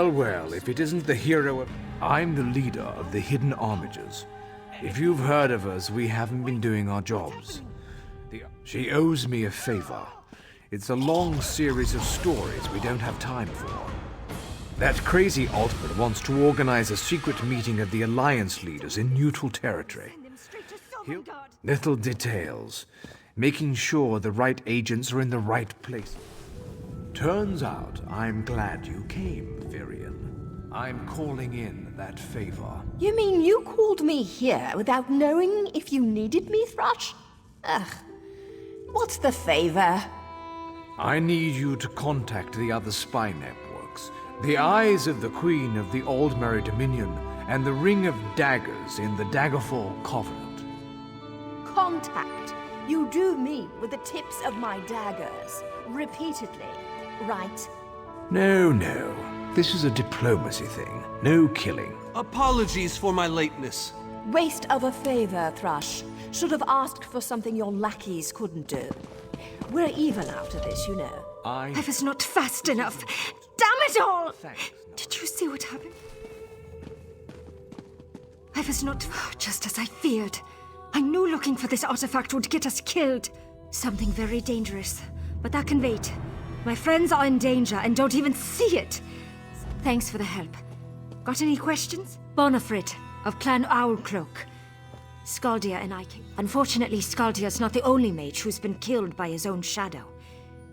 Well, well, if it isn't the hero of... I'm the leader of the Hidden Armigers. If you've heard of us, we haven't been doing our jobs. She owes me a favor. It's a long series of stories we don't have time for. That crazy Altman wants to organize a secret meeting of the Alliance leaders in neutral territory. Little details, making sure the right agents are in the right place. Turns out I'm glad you came, Virion. I'm calling in that favor. You mean you called me here without knowing if you needed me, Thrush? Ugh. What's the favor? I need you to contact the other spy networks, the Eyes of the Queen of the Aldmeri Dominion, and the Ring of Daggers in the Daggerfall Covenant. Contact. You do me with the tips of my daggers. Repeatedly, right? No, no. This is a diplomacy thing. No killing. Apologies for my lateness. Waste of a favor, Thrush. Should have asked for something your lackeys couldn't do. We're even after this, you know. I was not fast enough. Damn it all! Did you see what happened? I was not... just as I feared. I knew looking for this artifact would get us killed. Something very dangerous. But that can wait. My friends are in danger and don't even see it. Thanks for the help. Got any questions? Bonafrid, of Clan Owlcloak. Skaldia and I came. Unfortunately, Skaldia's not the only mage who's been killed by his own shadow.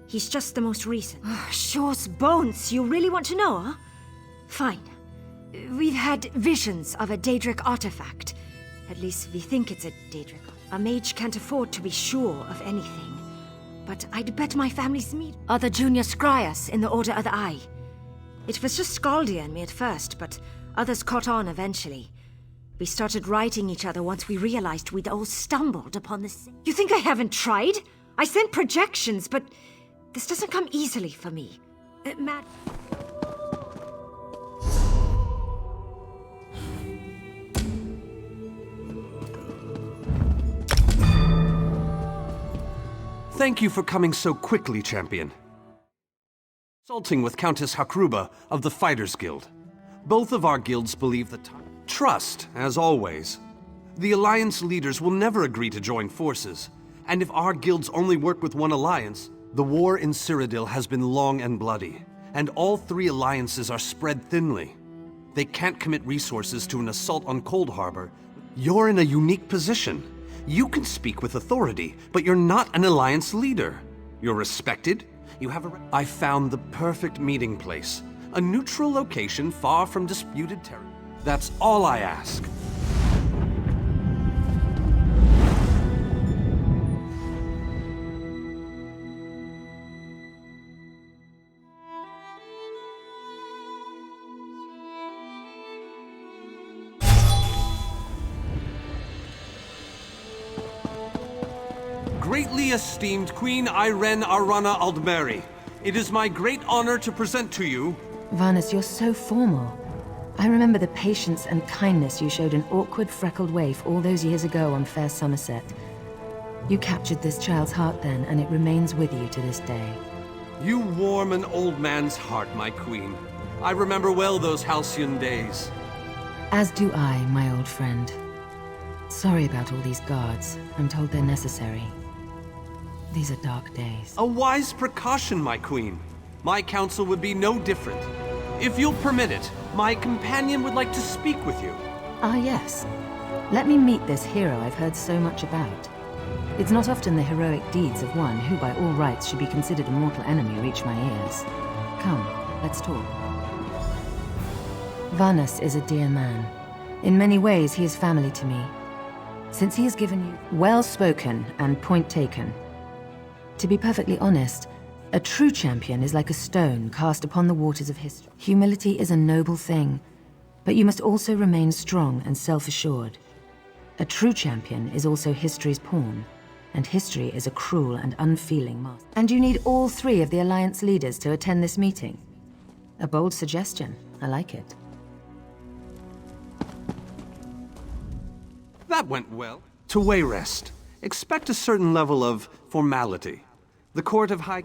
He's just the most recent. Shaw's bones, you really want to know, huh? Fine. We've had visions of a Daedric artifact. At least we think it's a Daedric. A mage can't afford to be sure of anything. But I'd bet my family's meat are the Junior Scryas in the Order of the Eye. It was just Skaldia and me at first, but others caught on eventually. We started writing each other once we realized we'd all stumbled upon this. You think I haven't tried? I sent projections, but this doesn't come easily for me. Matt... Thank you for coming so quickly, champion. Consulting with Countess Hakruba of the Fighters Guild. Both of our guilds believe that trust, as always. The Alliance leaders will never agree to join forces, and if our guilds only work with one alliance, the war in Cyrodiil has been long and bloody, and all three alliances are spread thinly. They can't commit resources to an assault on Coldharbour. You're in a unique position. You can speak with authority, but you're not an alliance leader. You're respected. You have a... I found the perfect meeting place. A neutral location far from disputed territory. That's all I ask. Greatly esteemed Queen Irene Arana Aldmeri, it is my great honor to present to you... Varnus, you're so formal. I remember the patience and kindness you showed an awkward, freckled waif all those years ago on fair Somerset. You captured this child's heart then, and it remains with you to this day. You warm an old man's heart, my queen. I remember well those halcyon days. As do I, my old friend. Sorry about all these guards. I'm told they're necessary. These are dark days. A wise precaution, my queen. My counsel would be no different. If you'll permit it, my companion would like to speak with you. Ah, yes. Let me meet this hero I've heard so much about. It's not often the heroic deeds of one who by all rights should be considered a mortal enemy reach my ears. Come, let's talk. Varnus is a dear man. In many ways, he is family to me. Since he has given you well spoken and point taken. To be perfectly honest, a true champion is like a stone cast upon the waters of history. Humility is a noble thing, but you must also remain strong and self-assured. A true champion is also history's pawn, and history is a cruel and unfeeling master. And you need all three of the Alliance leaders to attend this meeting. A bold suggestion. I like it. That went well. To Wayrest, expect a certain level of formality. The Court of High...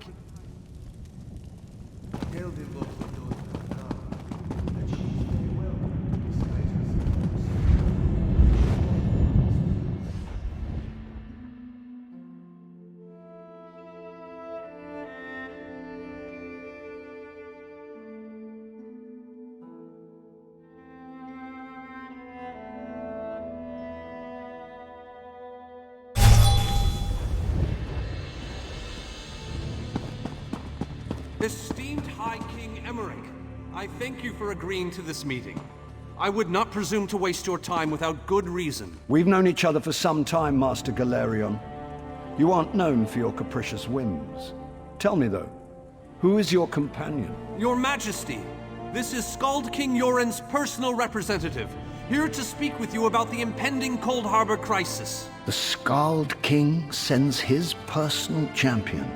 Esteemed High King Emmerich, I thank you for agreeing to this meeting. I would not presume to waste your time without good reason. We've known each other for some time, Master Galerion. You aren't known for your capricious whims. Tell me, though, who is your companion? Your Majesty, this is Skald King Yoren's personal representative, here to speak with you about the impending Coldharbour crisis. The Skald King sends his personal champion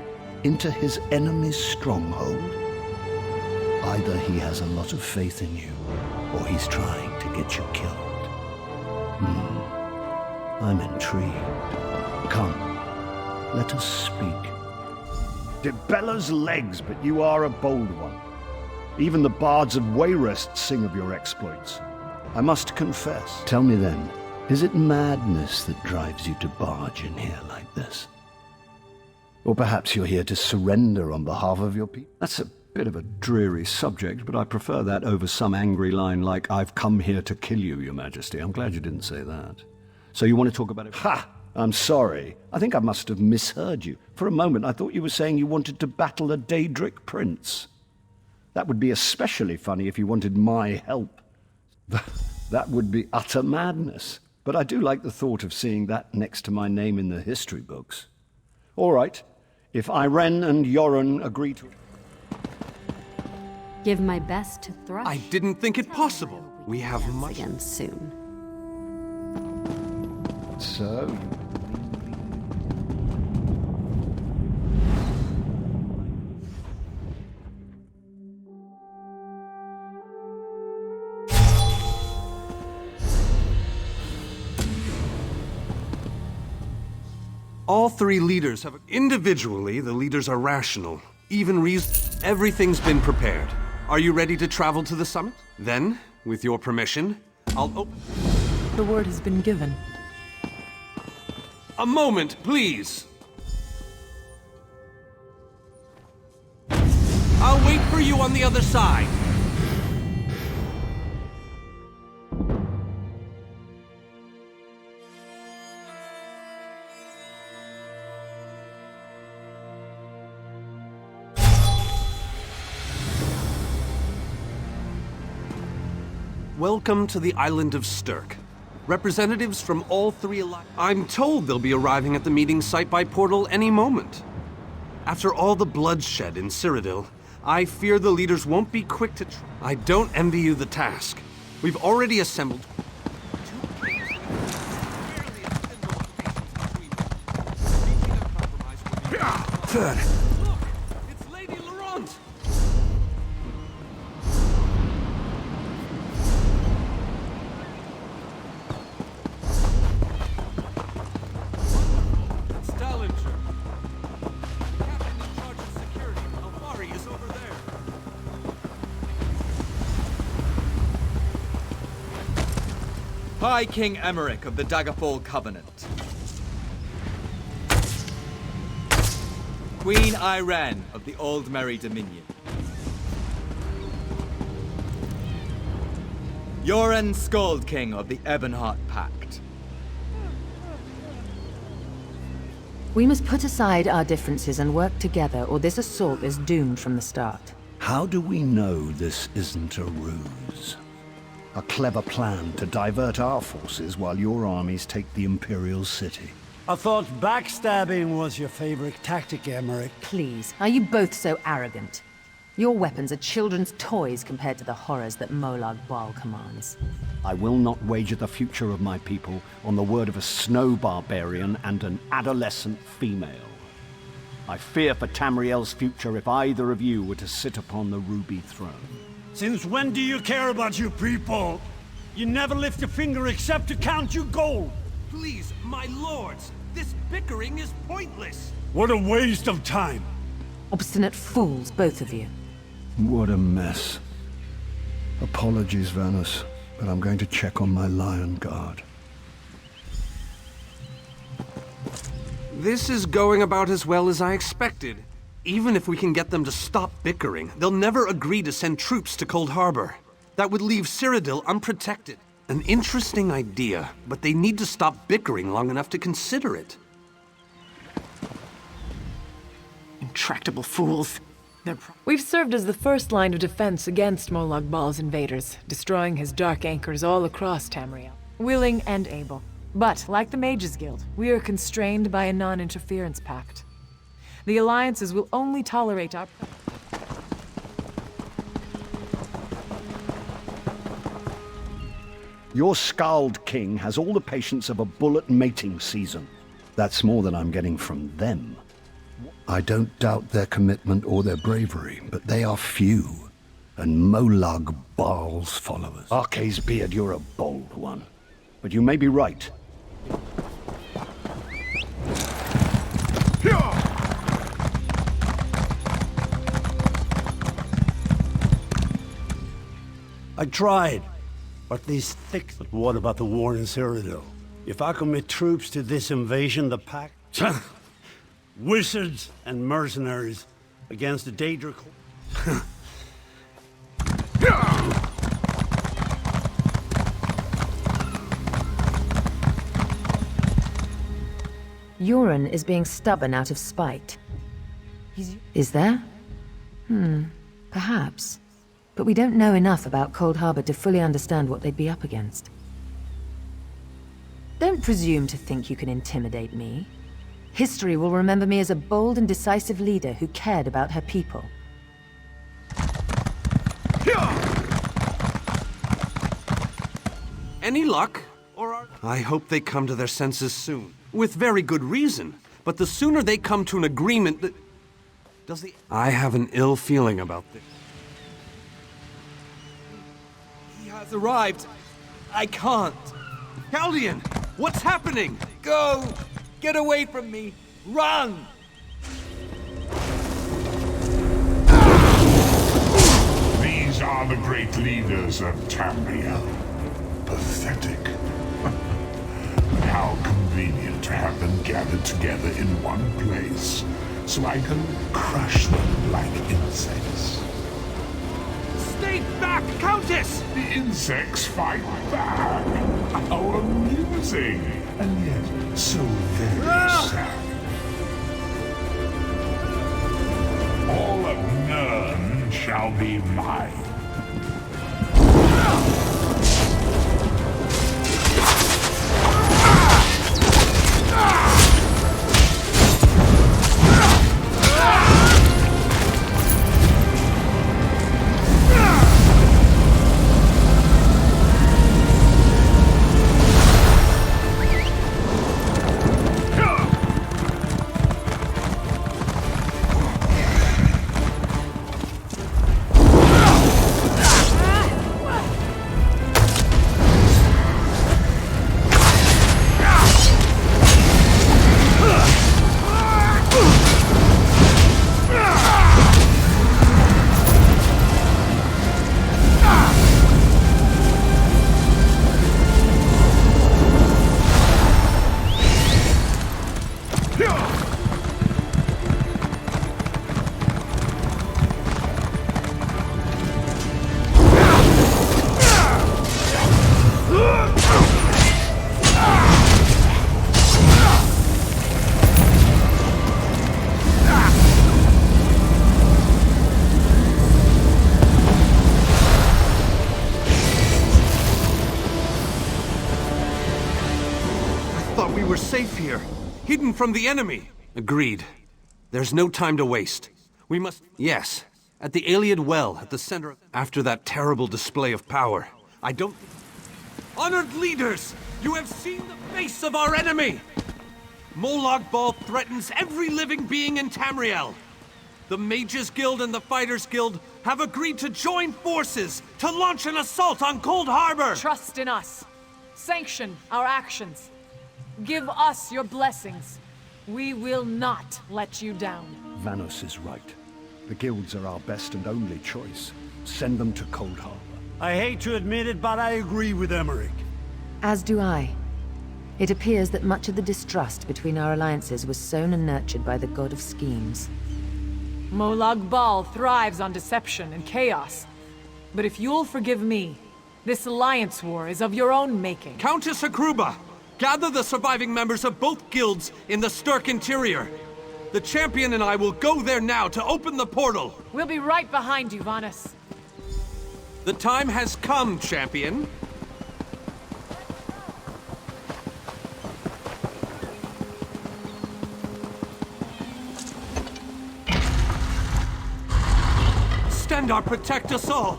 into his enemy's stronghold? Either he has a lot of faith in you, or he's trying to get you killed. I'm intrigued. Come, let us speak. Debella's legs, but you are a bold one. Even the bards of Wayrest sing of your exploits. I must confess. Tell me then, is it madness that drives you to barge in here like this? Or perhaps you're here to surrender on behalf of your people? That's a bit of a dreary subject, but I prefer that over some angry line like, "I've come here to kill you, Your Majesty." I'm glad you didn't say that. So you want to talk about it? Ha! I'm sorry. I think I must have misheard you. For a moment, I thought you were saying you wanted to battle a Daedric prince. That would be especially funny if you wanted my help. That would be utter madness. But I do like the thought of seeing that next to my name in the history books. All right. If Irene and Yoren agree to... Give my best to Thrush. I didn't think it possible. We have much... Again soon. So... All three leaders have... Individually, the leaders are rational. Even everything's been prepared. Are you ready to travel to the summit? Then, with your permission, I'll open... The word has been given. A moment, please! I'll wait for you on the other side. Welcome to the island of Stirk. Representatives from all three I'm told they'll be arriving at the meeting site by portal any moment. After all the bloodshed in Cyrodiil, I fear the leaders won't be quick to I don't envy you the task. We've already assembled... Third. Look! It's Lady Laurent! High King Emmerich of the Daggerfall Covenant. Queen Irene of the Old Merry Dominion. Yoren Skald King of the Ebonheart Pact. We must put aside our differences and work together, or this assault is doomed from the start. How do we know this isn't a ruse? A clever plan to divert our forces while your armies take the Imperial City. I thought backstabbing was your favorite tactic, Emmerich. Please, are you both so arrogant? Your weapons are children's toys compared to the horrors that Molag Bal commands. I will not wager the future of my people on the word of a snow barbarian and an adolescent female. I fear for Tamriel's future if either of you were to sit upon the Ruby Throne. Since when do you care about your people? You never lift a finger except to count your gold. Please, my lords, this bickering is pointless. What a waste of time. Obstinate fools, both of you. What a mess. Apologies, Vanus, but I'm going to check on my Lion Guard. This is going about as well as I expected. Even if we can get them to stop bickering, they'll never agree to send troops to Coldharbour. That would leave Cyrodiil unprotected. An interesting idea, but they need to stop bickering long enough to consider it. Intractable fools. We've served as the first line of defense against Molag Bal's invaders, destroying his dark anchors all across Tamriel. Willing and able. But, like the Mages Guild, we are constrained by a non-interference pact. The alliances will only tolerate our... Your Scald King has all the patience of a bull at mating season. That's more than I'm getting from them. I don't doubt their commitment or their bravery, but they are few, and Molag Bal's followers. Arce's beard, you're a bold one. But you may be right. I tried, but these thick... But what about the war in Cyrodiil? If I commit troops to this invasion, the pack... Wizards and mercenaries against the Daedra... Euron is being stubborn out of spite. Is there? Perhaps. But we don't know enough about Coldharbour to fully understand what they'd be up against. Don't presume to think you can intimidate me. History will remember me as a bold and decisive leader who cared about her people. Any luck? I hope they come to their senses soon. With very good reason. But the sooner they come to an agreement that... I have an ill feeling about this. He has arrived. I can't. Caldian! What's happening? Go! Get away from me! Run! These are the great leaders of Tamriel. Pathetic. How convenient to have them gathered together in one place, so I can crush them like insects. Stay back, Countess! The insects fight back. How amusing, and yet so very sad. All of Nirn shall be mine. Safe here, hidden from the enemy. Agreed. There's no time to waste. We must... Yes, at the Iliad Well, at the center of... After that terrible display of power, I don't... Honored leaders, you have seen the face of our enemy! Molag Bal threatens every living being in Tamriel. The Mages Guild and the Fighters Guild have agreed to join forces to launch an assault on Coldharbour! Trust in us. Sanction our actions. Give us your blessings. We will not let you down. Vanos is right. The guilds are our best and only choice. Send them to Coldharbour. I hate to admit it, but I agree with Emmerich. As do I. It appears that much of the distrust between our alliances was sown and nurtured by the god of schemes. Molag Bal thrives on deception and chaos. But if you'll forgive me, this alliance war is of your own making. Countess Hakruba! Gather the surviving members of both guilds in the Sturk interior. The champion and I will go there now to open the portal! We'll be right behind you, Vanus. The time has come, champion. Stendarr, protect us all!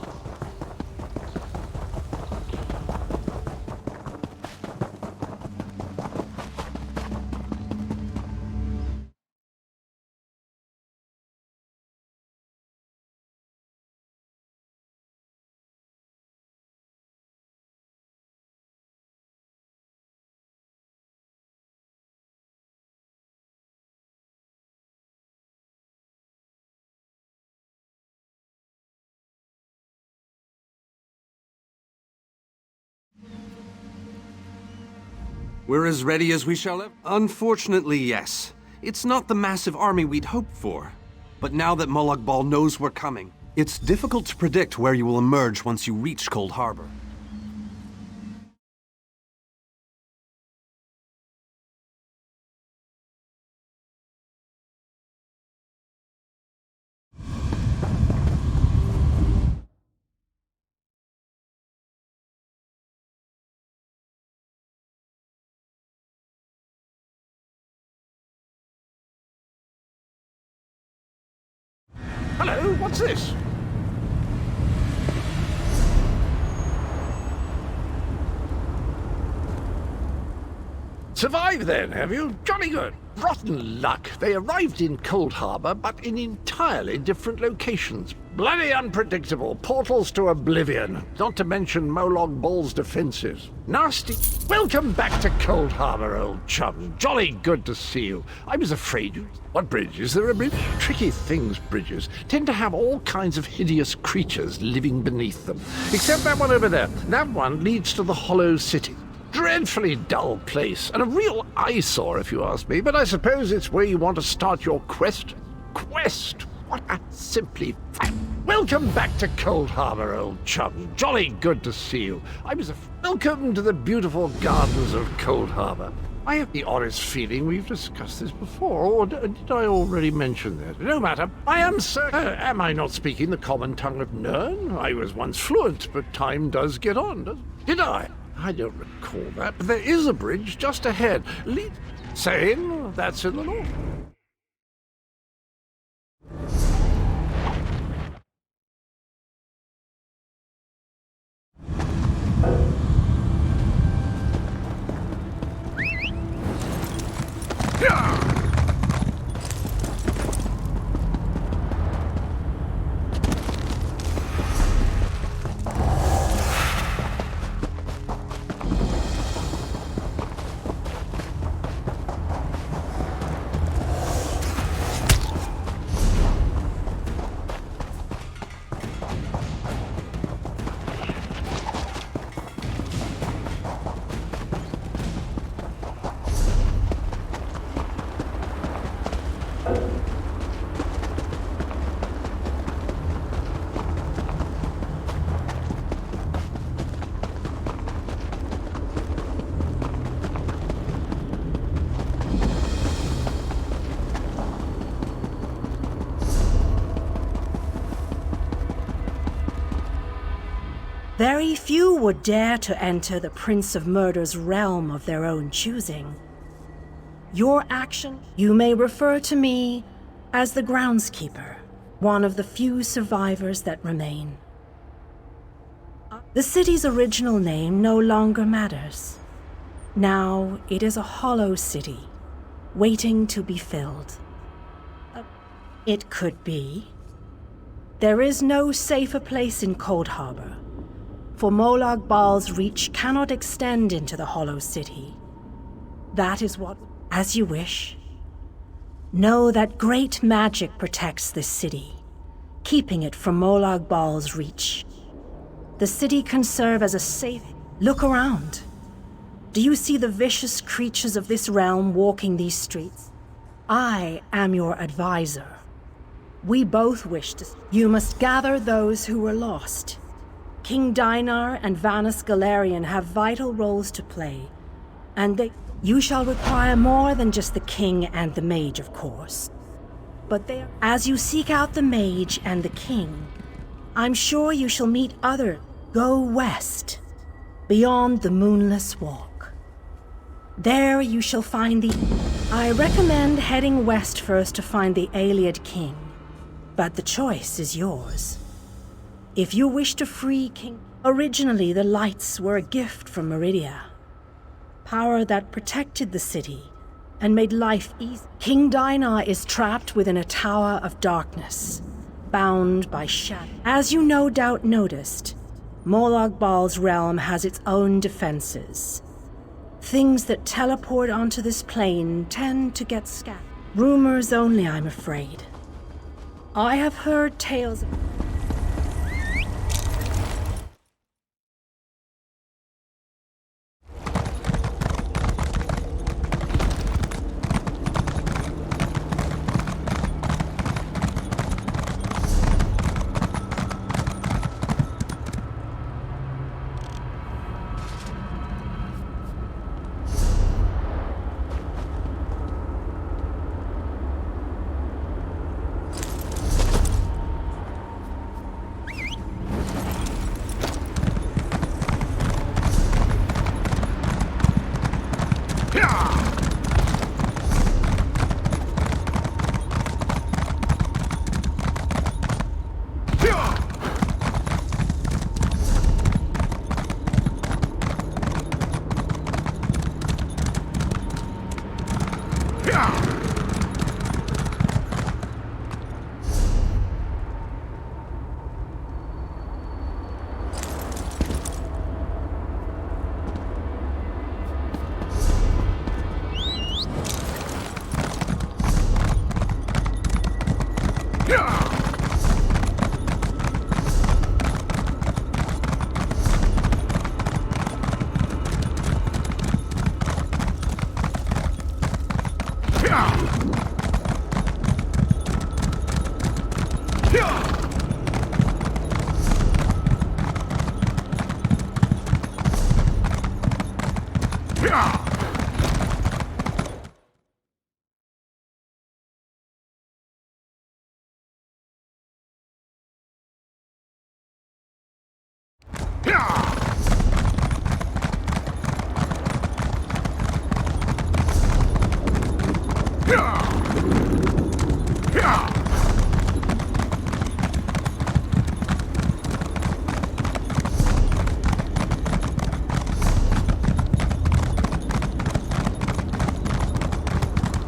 We're as ready as we shall ever. Unfortunately, yes. It's not the massive army we'd hoped for. But now that Molag Bal knows we're coming, it's difficult to predict where you will emerge once you reach Coldharbour. Hello, what's this? Survived then, have you? Jolly good. Rotten luck. They arrived in Coldharbour, but in entirely different locations. Bloody unpredictable. Portals to oblivion. Not to mention Molag Bal's defenses. Nasty. Welcome back to Coldharbour, old chum. Jolly good to see you. I was afraid you... What bridge? Is there a bridge? Tricky things, bridges. Tend to have all kinds of hideous creatures living beneath them. Except that one over there. That one leads to the Hollow City. Dreadfully dull place, and a real eyesore if you ask me, but I suppose it's where you want to start your quest. Quest? What a simply Welcome back to Coldharbour, old chum. Jolly good to see you. Welcome to the beautiful gardens of Coldharbour. I have the oddest feeling we've discussed this before, or did I already mention that? No matter. I am certain. Am I not speaking the common tongue of Nirn? I was once fluent, but time does get on, Did I? I don't recall that, but there is a bridge just ahead. Saying that's in the north. Very few would dare to enter the Prince of Murder's realm of their own choosing. Your action, you may refer to me as the groundskeeper, one of the few survivors that remain. The city's original name no longer matters. Now it is a hollow city, waiting to be filled. It could be. There is no safer place in Coldharbour, for Molag Bal's reach cannot extend into the Hollow City. That is what, as you wish. Know that great magic protects this city, keeping it from Molag Bal's reach. The city can serve as a safe... Look around. Do you see the vicious creatures of this realm walking these streets? I am your advisor. We both wish to... You must gather those who were lost. King Dinar and Vanus Galarian have vital roles to play, and you shall require more than just the king and the mage, of course. but they are... As you seek out the mage and the king, I'm sure you shall meet other. Go west, beyond the moonless walk. There you shall find the... I recommend heading west first to find the Ayleid king, but the choice is yours. If you wish to free King... Originally, the lights were a gift from Meridia. Power that protected the city and made life easy. King Dinah is trapped within a tower of darkness, bound by shadow. As you no doubt noticed, Molag Bal's realm has its own defenses. Things that teleport onto this plane tend to get scattered. Rumors only, I'm afraid. I have heard tales of...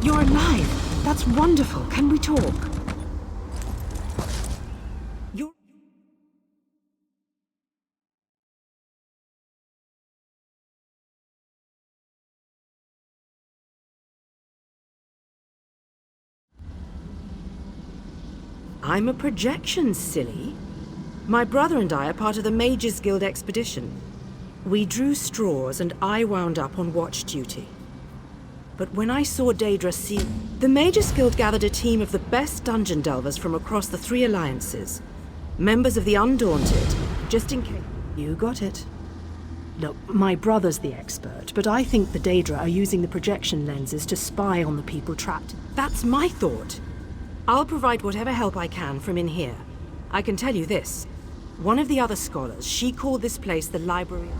You're alive. That's wonderful. Can we talk? You're... I'm a projection, silly. My brother and I are part of the Mages Guild expedition. We drew straws and I wound up on watch duty. But when I saw Daedra see... The Mages Guild gathered a team of the best dungeon delvers from across the 3 alliances. Members of the Undaunted, just in case... You got it. Look, my brother's the expert, but I think the Daedra are using the projection lenses to spy on the people trapped. That's my thought. I'll provide whatever help I can from in here. I can tell you this. One of the other scholars, she called this place the Library...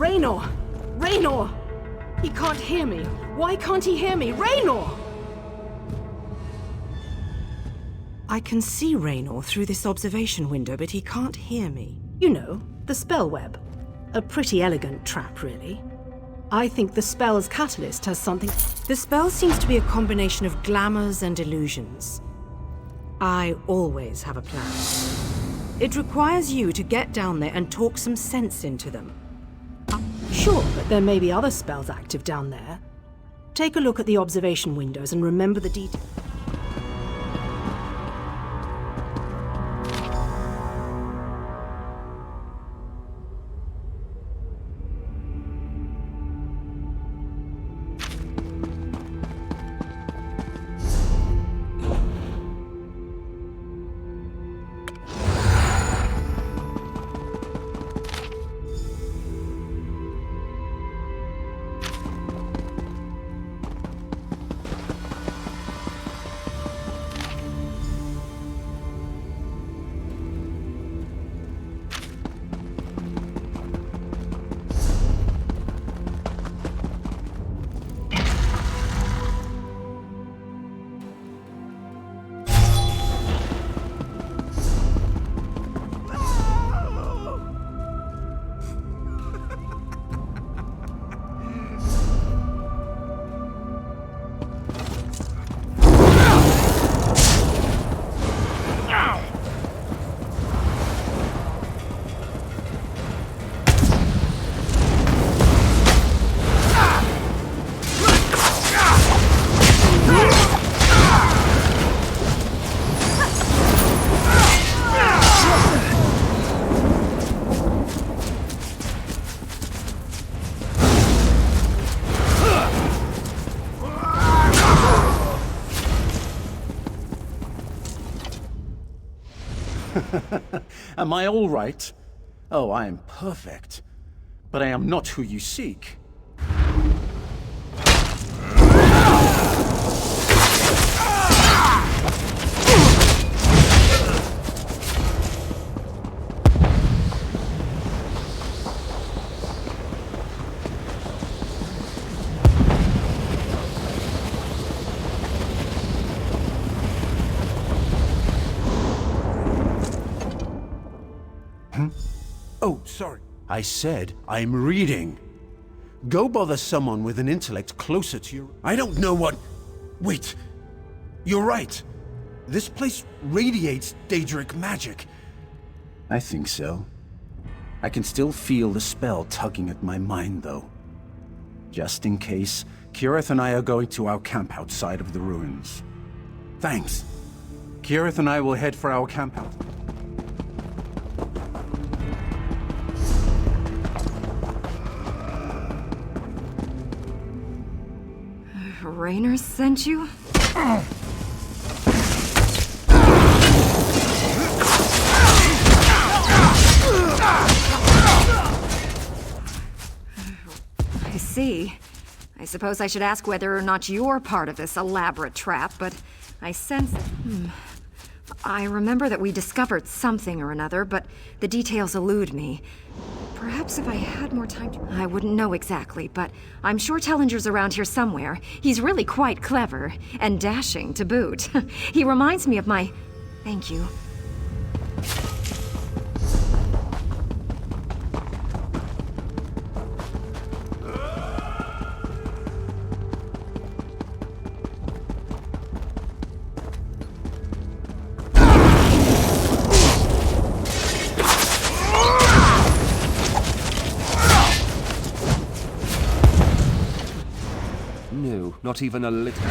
Raynor! Raynor! He can't hear me. Why can't he hear me? Raynor! I can see Raynor through this observation window, but he can't hear me. You know, the spell web. A pretty elegant trap, really. I think the spell's catalyst has something... The spell seems to be a combination of glamours and illusions. I always have a plan. It requires you to get down there and talk some sense into them. Sure, but there may be other spells active down there. Take a look at the observation windows and remember the details. Am I all right? Oh, I am perfect. But I am not who you seek. Oh, sorry. I said I'm reading. Go bother someone with an intellect closer to your... I don't know what... Wait. You're right. This place radiates Daedric magic. I think so. I can still feel the spell tugging at my mind, though. Just in case, Kirith and I are going to our camp outside of the ruins. Thanks. Kirith and I will head for our camp out. Raynor sent you? I see. I suppose I should ask whether or not you're part of this elaborate trap, but I sense... I remember that we discovered something or another, but the details elude me. Perhaps if I had more time to... I wouldn't know exactly, but I'm sure Tellinger's around here somewhere. He's really quite clever, and dashing to boot. He reminds me of my... Thank you. No, not even a little.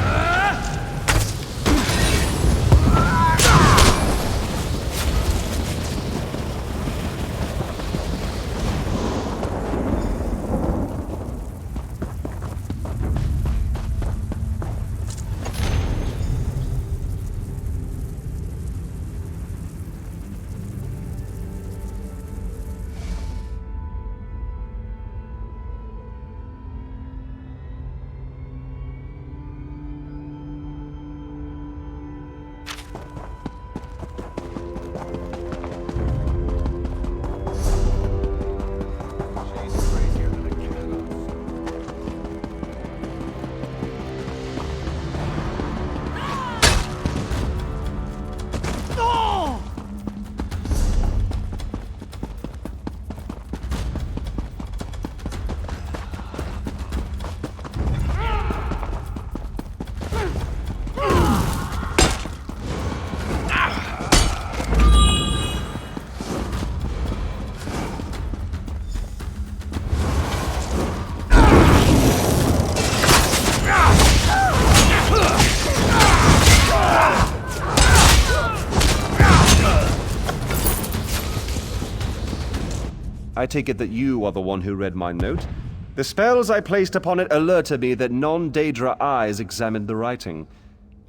I take it that you are the one who read my note. The spells I placed upon it alerted me that non-Daedra eyes examined the writing.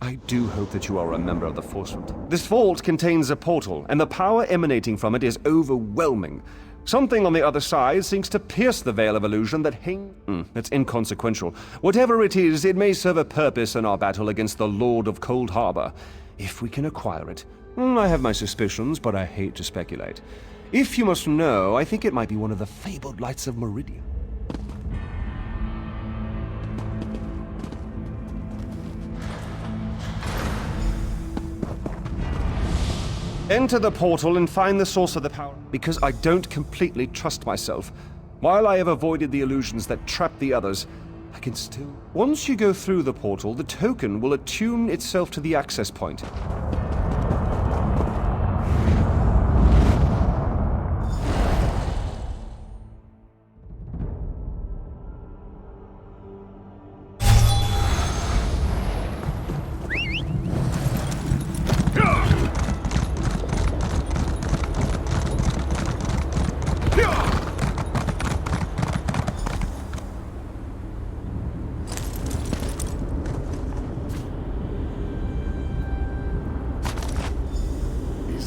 I do hope that you are a member of the Force. This vault contains a portal, and the power emanating from it is overwhelming. Something on the other side seems to pierce the veil of illusion that It's inconsequential. Whatever it is, it may serve a purpose in our battle against the Lord of Coldharbour. If we can acquire it. I have my suspicions, but I hate to speculate. If you must know, I think it might be one of the fabled lights of Meridian. Enter the portal and find the source of the power, because I don't completely trust myself. While I have avoided the illusions that trap the others, I can still... Once you go through the portal, the token will attune itself to the access point.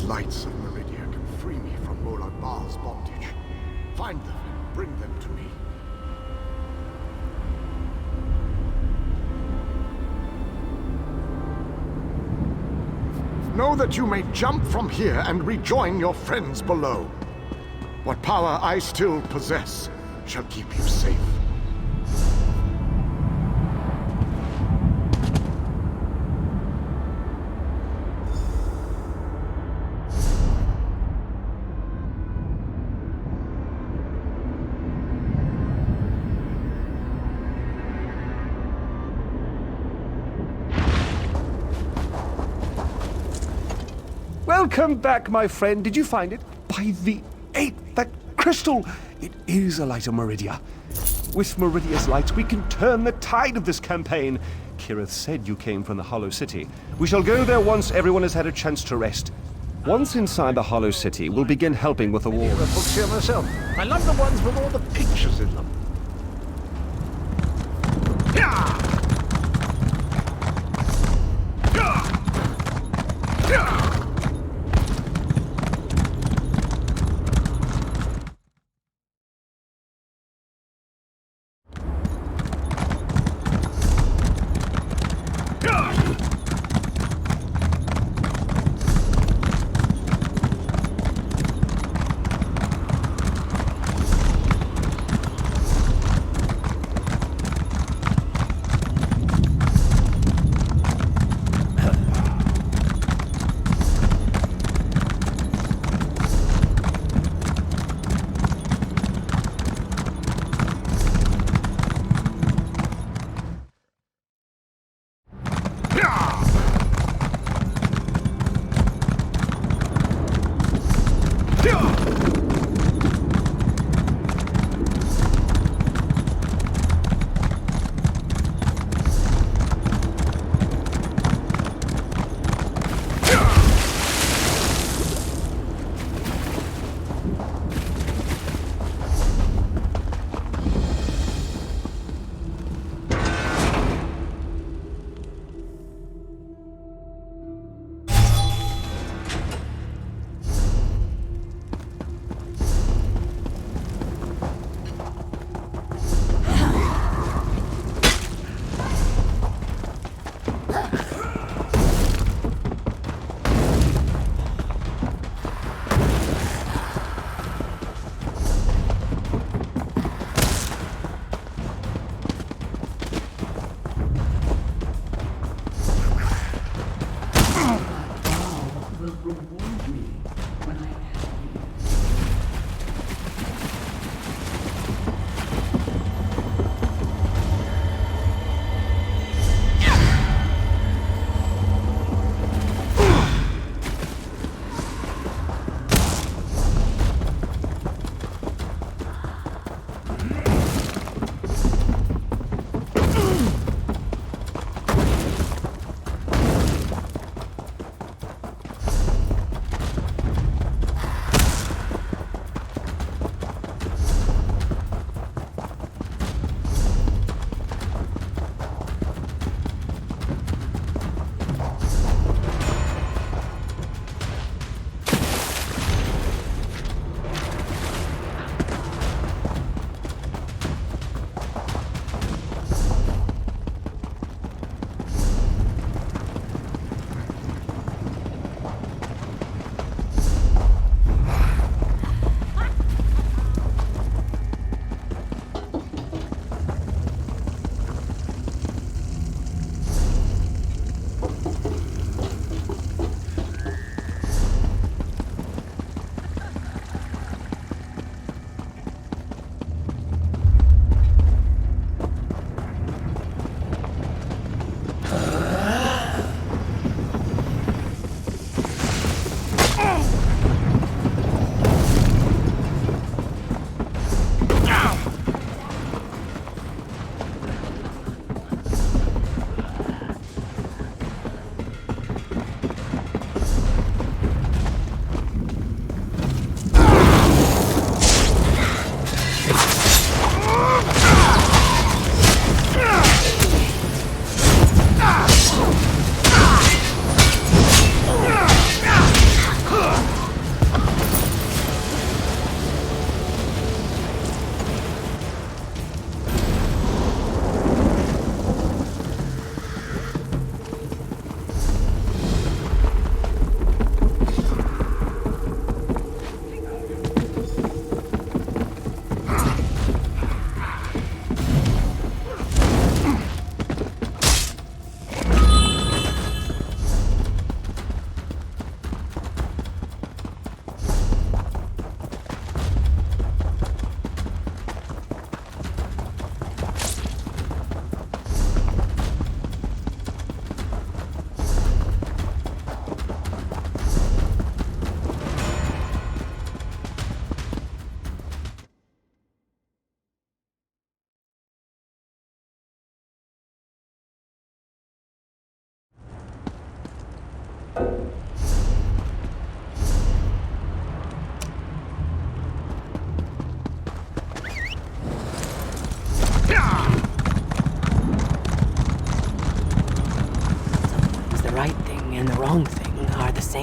Lights of Meridia can free me from Molag Bal's bondage. Find them and bring them to me. Know that you may jump from here and rejoin your friends below. What power I still possess shall keep you safe. Welcome back, my friend. Did you find it? By the 8th, that crystal! It is a light of Meridia. With Meridia's lights, we can turn the tide of this campaign. Kirith said you came from the Hollow City. We shall go there once everyone has had a chance to rest. Once inside the Hollow City, we'll begin helping with the war. The books here myself. I love the ones with all the pictures in them.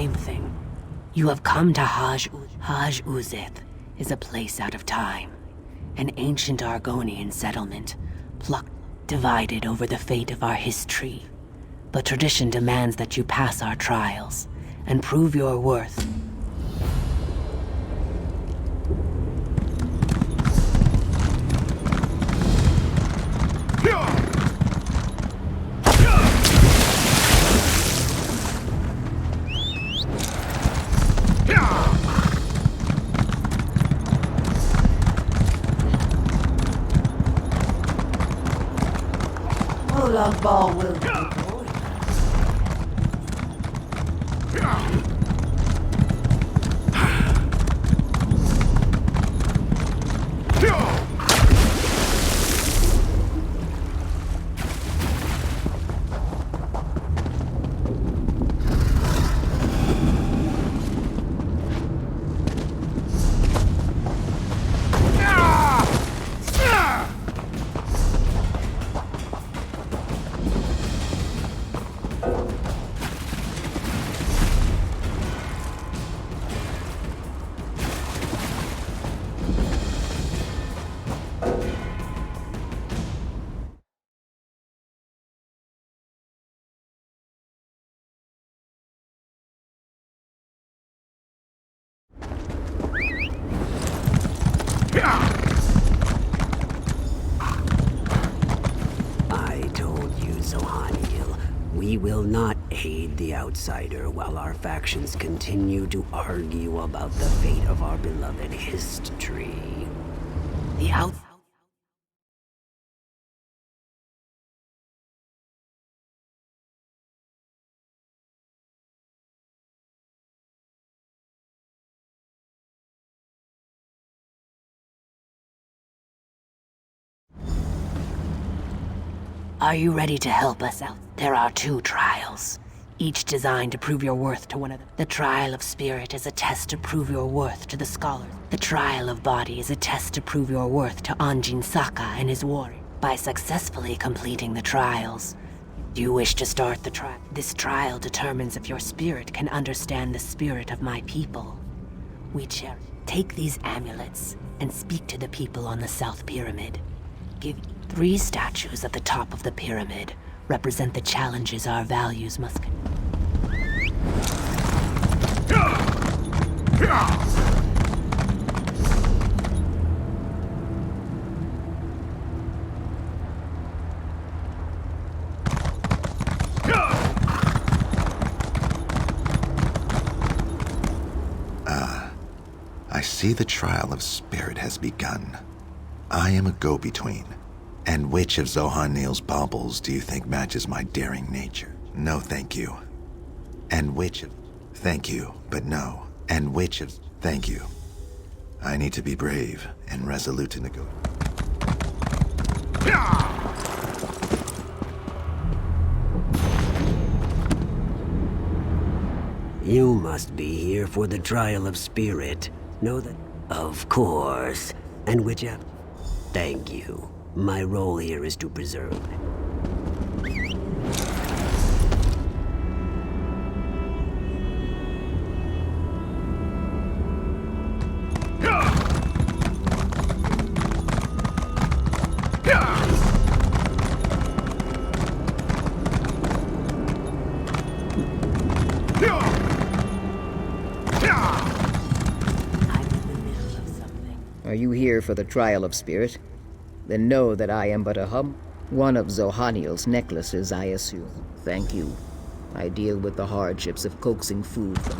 same thing. You have come to Haj Uzith is a place out of time. An ancient Argonian settlement, plucked, divided over the fate of our history. But tradition demands that you pass our trials and prove your worth. Ball will I told you, Zohaniel, we will not aid the outsider while our factions continue to argue about the fate of our beloved history. The out. Are you ready to help us out? There are 2 trials, each designed to prove your worth to one another. The trial of spirit is a test to prove your worth to the scholars. The trial of body is a test to prove your worth to Anjin Saka and his warrior. By successfully completing the trials, do you wish to start the trial? This trial determines if your spirit can understand the spirit of my people. We cherish. Take these amulets and speak to the people on the South Pyramid. Give 3 statues at the top of the pyramid represent the challenges our values must I see the trial of spirit has begun. I am a go-between. And which of Zohaniel's baubles do you think matches my daring nature? No, thank you. And which of... Thank you, but no. And which of... Thank you. I need to be brave and resolute to negotiate. You must be here for the trial of spirit. Know that? Of course. And whichever... Thank you. My role here is to preserve it. Are you here for the trial of spirit? Then know that I am but a one of Zohaniel's necklaces, I assume. Thank you. I deal with the hardships of coaxing food from...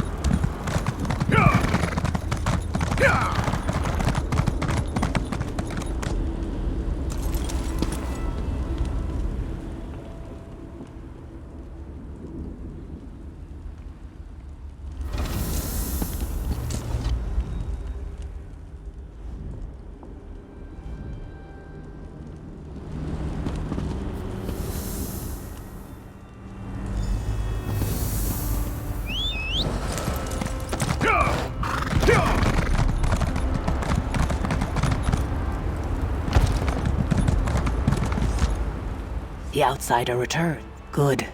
The outsider returned. Good.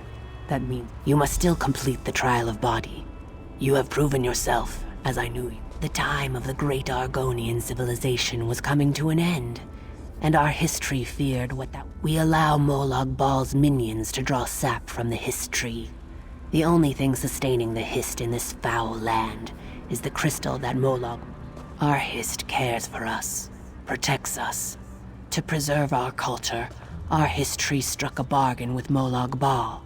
That means you must still complete the trial of body. You have proven yourself, as I knew you. The time of the great Argonian civilization was coming to an end, and our history feared what that... We allow Molag Bal's minions to draw sap from the Hist tree. The only thing sustaining the Hist in this foul land is the crystal that Molag... Our Hist cares for us, protects us. To preserve our culture, our history struck a bargain with Molag Bal.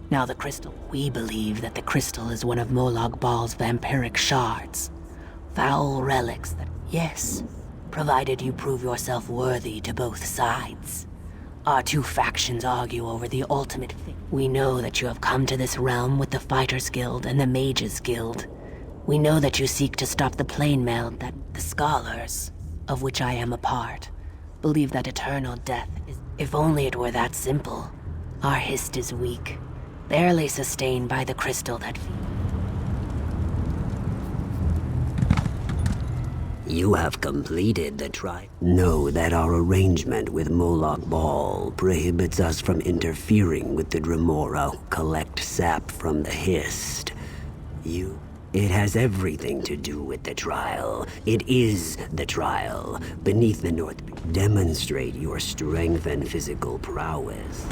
Now the crystal... We believe that the crystal is one of Molag Bal's vampiric shards. Foul relics that... Yes, provided you prove yourself worthy to both sides. Our two factions argue over the ultimate fate. We know that you have come to this realm with the Fighters Guild and the Mages Guild. We know that you seek to stop the plane meld that the Scholars, of which I am a part, believe that eternal death is... If only it were that simple. Our Hist is weak, barely sustained by the crystal that... You have completed the trial. Know that our arrangement with Molag Bal prohibits us from interfering with the Dremora who collect sap from the Hist. It has everything to do with the trial. It is the trial. Beneath the North, demonstrate your strength and physical prowess.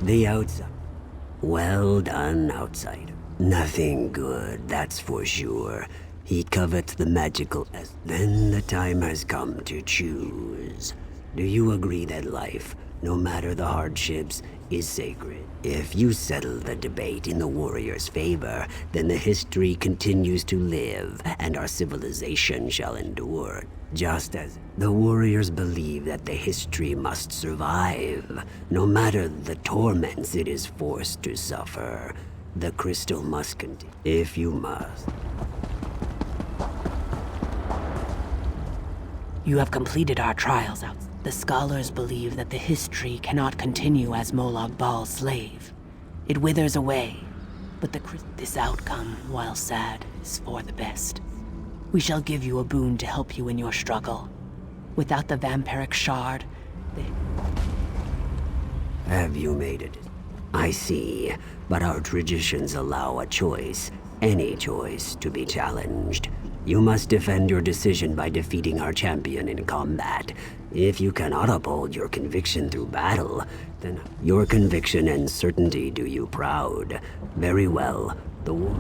The outside. Well done, outsider. Nothing good, that's for sure. He covets the magical Then the time has come to choose. Do you agree that life, no matter the hardships, is sacred? If you settle the debate in the warrior's favor, then the history continues to live, and our civilization shall endure. Just as the warriors believe that the history must survive, no matter the torments it is forced to suffer. The crystal must continue, if you must. You have completed our trials out. The scholars believe that the history cannot continue as Molag Bal's slave. It withers away. But this outcome, while sad, is for the best. We shall give you a boon to help you in your struggle. Without the vampiric shard, Have you made it? I see, but our traditions allow a choice, any choice, to be challenged. You must defend your decision by defeating our champion in combat. If you cannot uphold your conviction through battle, then your conviction and certainty do you proud. Very well. The war...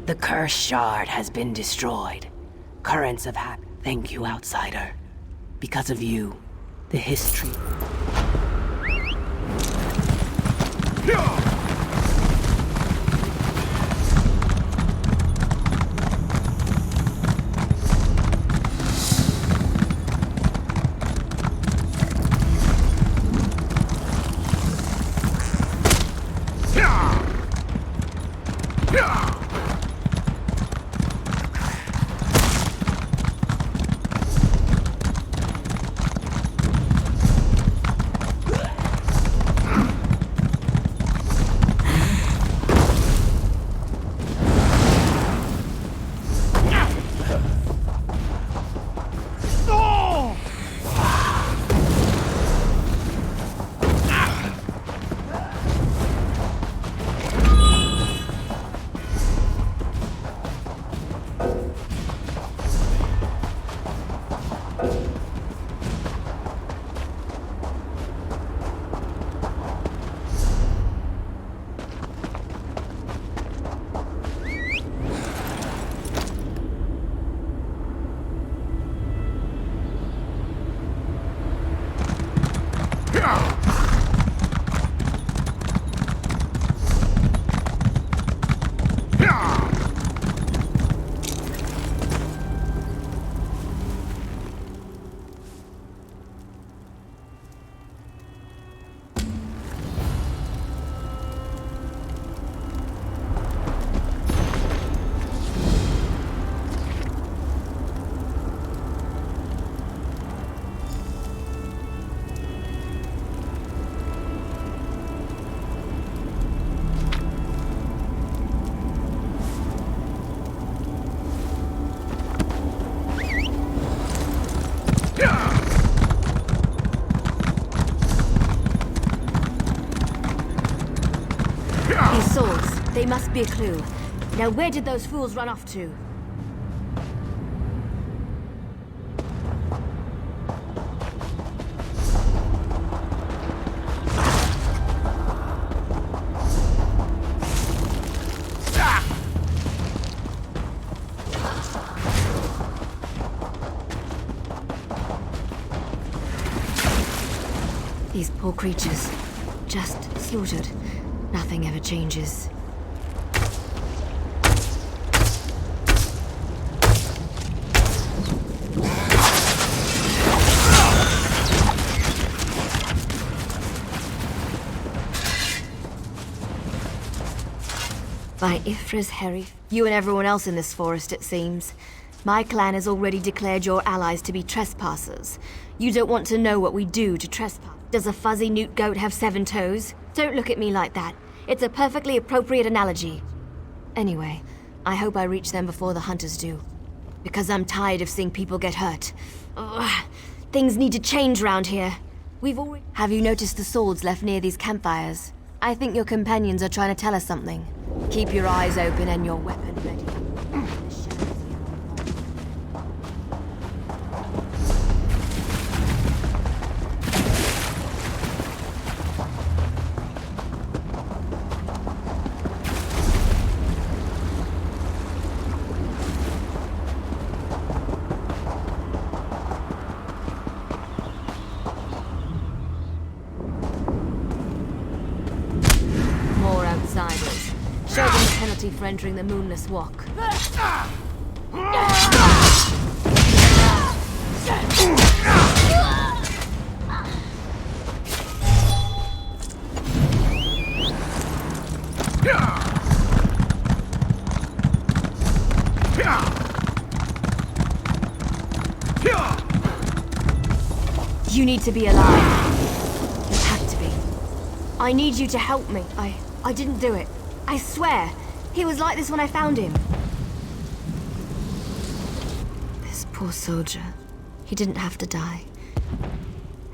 The cursed shard has been destroyed. Currents of Thank you, outsider. Because of you, the history... These swords, they must be a clue. Now where did those fools run off to? These poor creatures, just slaughtered. Nothing ever changes. By Ifra's Herif, you and everyone else in this forest, it seems. My clan has already declared your allies to be trespassers. You don't want to know what we do to trespass. Does a fuzzy newt goat have 7 toes? Don't look at me like that. It's a perfectly appropriate analogy. Anyway, I hope I reach them before the hunters do. Because I'm tired of seeing people get hurt. Ugh. Things need to change round here. Have you noticed the swords left near these campfires? I think your companions are trying to tell us something. Keep your eyes open and your weapon ready. Show them the penalty for entering the Moonless Walk. You need to be alive. You have to be. I need you to help me. I didn't do it. I swear. He was like this when I found him. This poor soldier. He didn't have to die.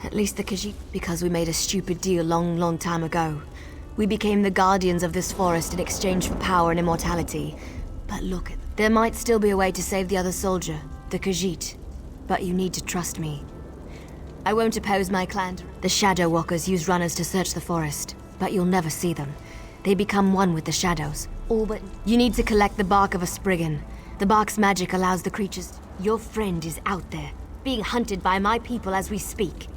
At least because we made a stupid deal long time ago. We became the guardians of this forest in exchange for power and immortality. But look, there might still be a way to save the other soldier, the Khajiit. But you need to trust me. I won't oppose my clan. The Shadow Walkers use runners to search the forest, but you'll never see them. They become one with the shadows. All but you need to collect the bark of a Spriggan. The bark's magic allows the creatures. Your friend is out there, being hunted by my people as we speak.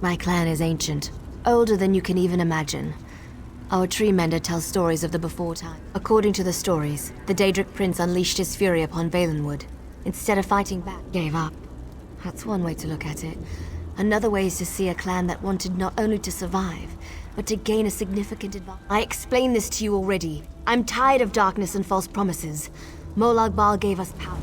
My clan is ancient, older than you can even imagine. Our tree mender tells stories of the before time. According to the stories, the Daedric prince unleashed his fury upon Valenwood. Instead of fighting back, gave up. That's one way to look at it. Another way is to see a clan that wanted not only to survive, but to gain a significant advantage. I explained this to you already. I'm tired of darkness and false promises. Molag Bal gave us power.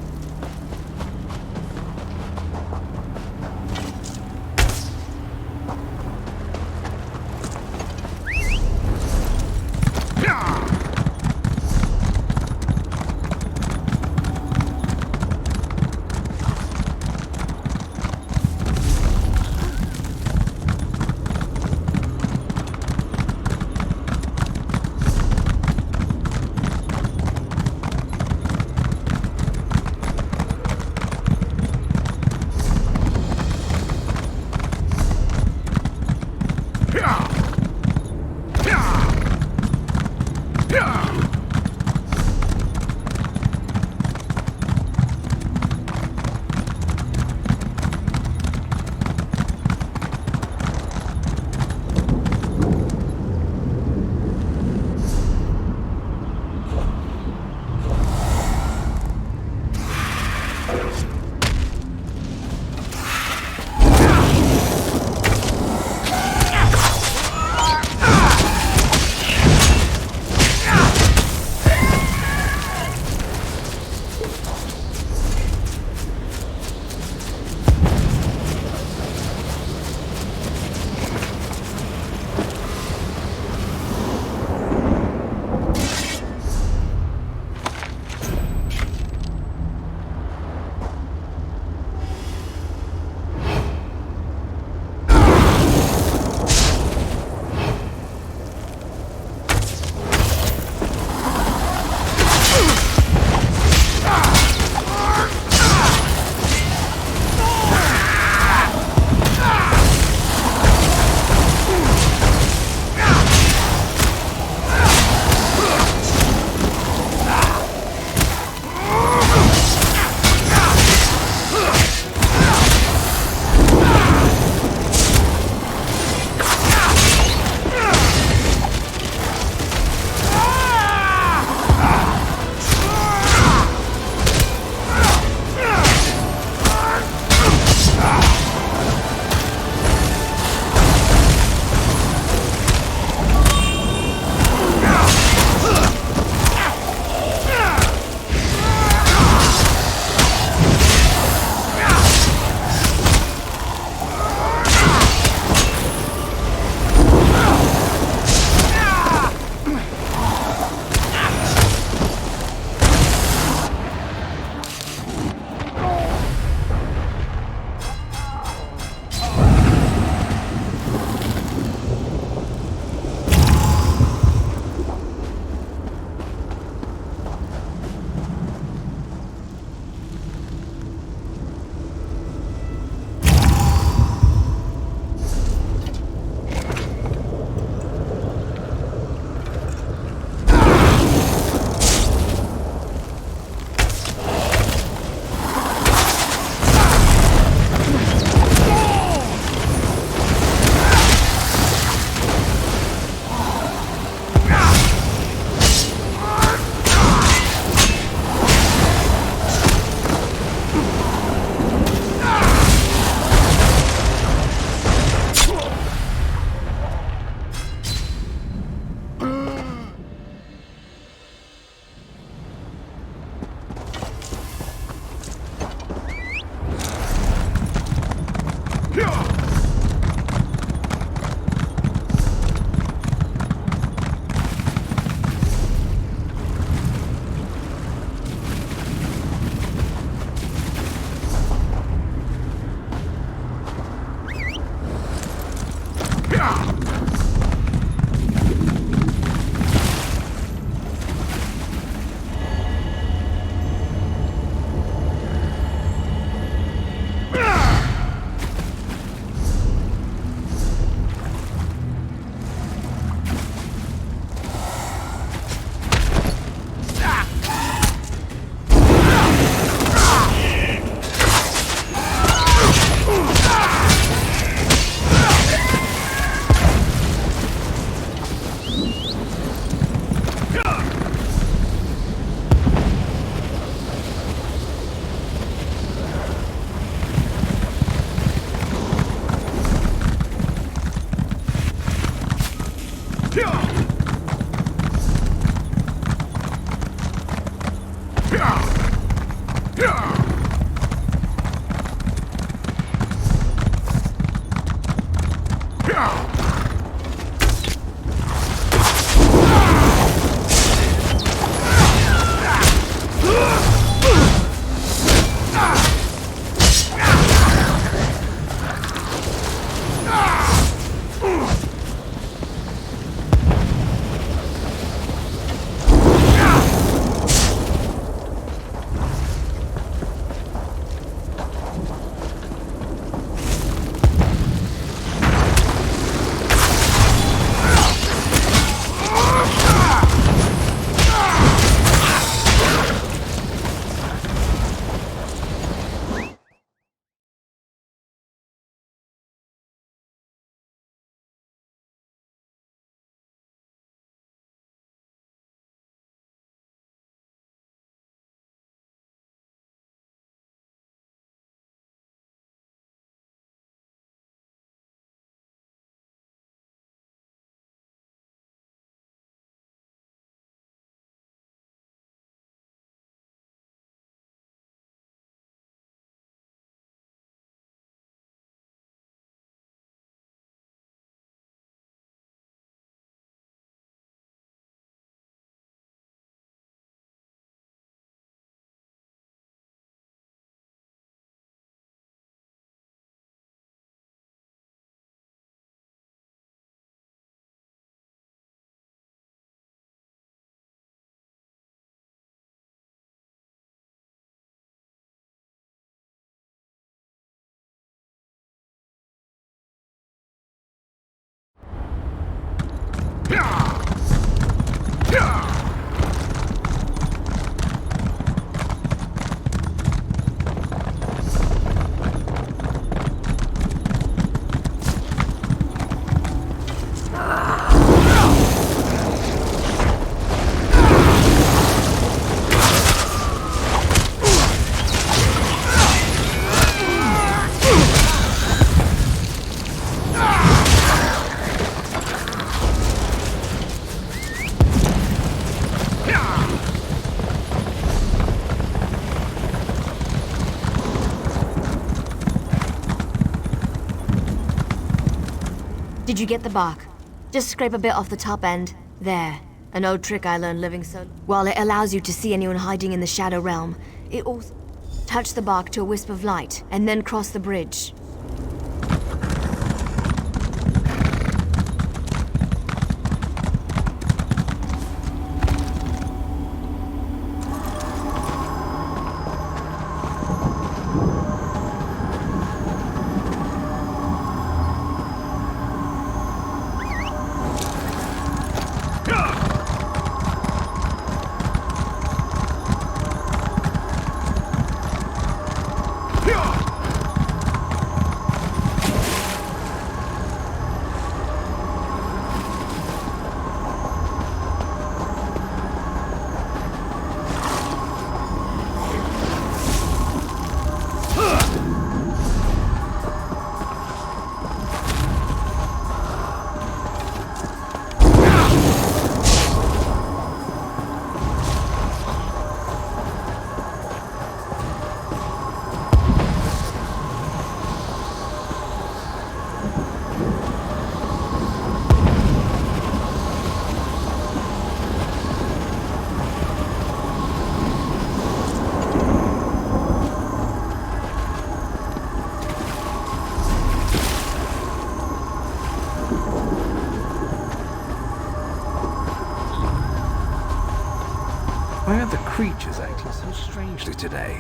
Did you get the bark? Just scrape a bit off the top end. There. An old trick I learned living solo. While it allows you to see anyone hiding in the Shadow Realm, it also... Touch the bark to a wisp of light, and then cross the bridge. creatures acting so strangely today?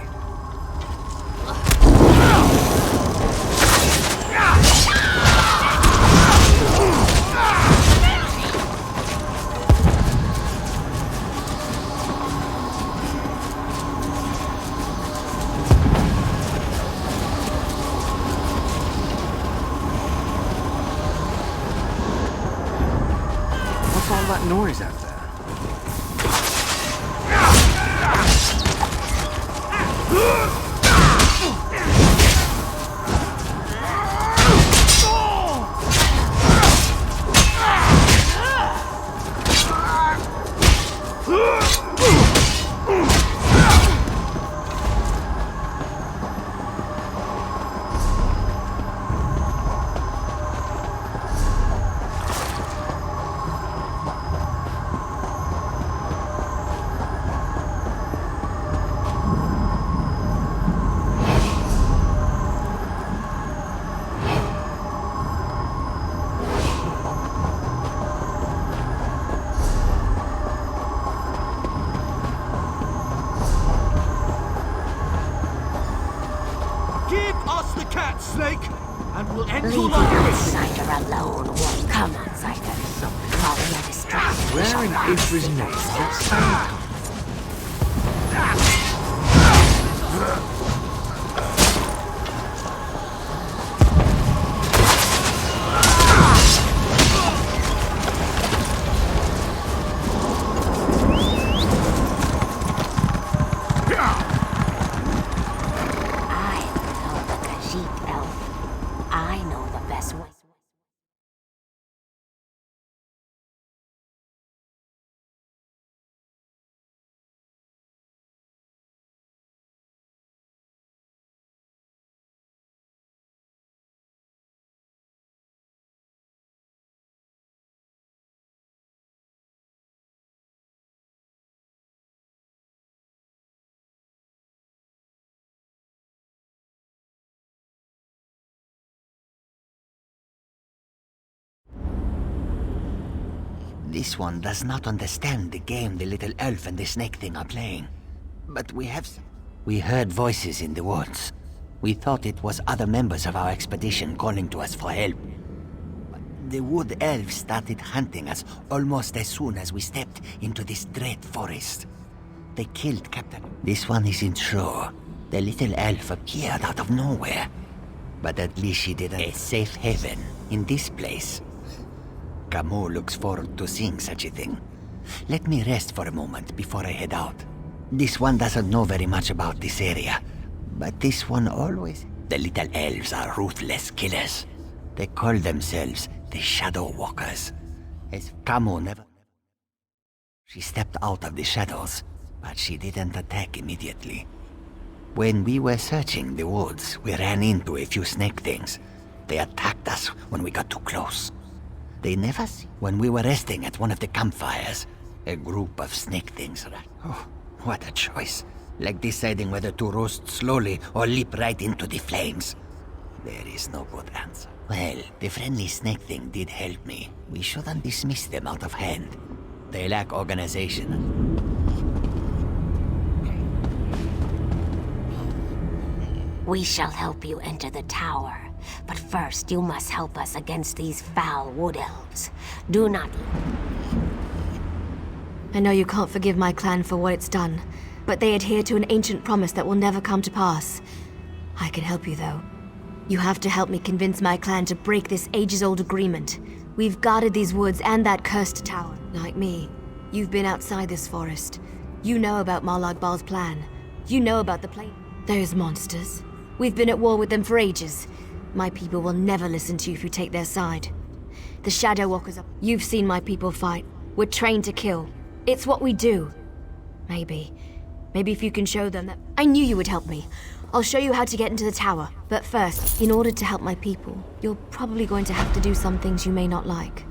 What's all that noise out there? Give us the cat, Snake, and we'll end your Leave life. Cider alone. Come on, Cider. While we are distracted, we Where shall in rise. Ifri's name is that sound coming? I know the best way. This one does not understand the game the little elf and the snake thing are playing. But we heard voices in the woods. We thought it was other members of our expedition calling to us for help. But the wood elves started hunting us almost as soon as we stepped into this dread forest. They killed Captain. This one isn't sure. The little elf appeared out of nowhere. But at least she did a safe haven in this place. Camus looks forward to seeing such a thing. Let me rest for a moment before I head out. This one doesn't know very much about this area, but this one always... The little elves are ruthless killers. They call themselves the Shadow Walkers. As Camus never... She stepped out of the shadows, but she didn't attack immediately. When we were searching the woods, we ran into a few snake things. They attacked us when we got too close. They never see. When we were resting at one of the campfires, a group of snake things. Oh, what a choice. Like deciding whether to roast slowly or leap right into the flames. There is no good answer. Well, the friendly snake thing did help me. We shouldn't dismiss them out of hand. They lack organization. We shall help you enter the tower. But first, you must help us against these foul wood elves. Do not... I know you can't forgive my clan for what it's done, but they adhere to an ancient promise that will never come to pass. I can help you, though. You have to help me convince my clan to break this ages-old agreement. We've guarded these woods and that cursed tower. Like me, you've been outside this forest. You know about Marlag Bal's plan. You know about the plane. Those monsters. We've been at war with them for ages. My people will never listen to you if you take their side. The Shadow Walkers are... You've seen my people fight. We're trained to kill. It's what we do. Maybe if you can show them that... I knew you would help me. I'll show you how to get into the tower. But first, in order to help my people, you're probably going to have to do some things you may not like.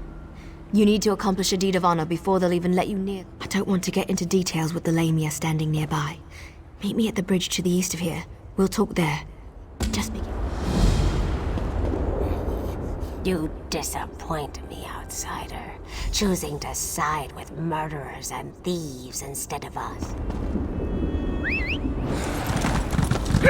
You need to accomplish a deed of honor before they'll even let you near. I don't want to get into details with the Lamia standing nearby. Meet me at the bridge to the east of here. We'll talk there. Just begin. You disappoint me, outsider. Choosing to side with murderers and thieves instead of us. I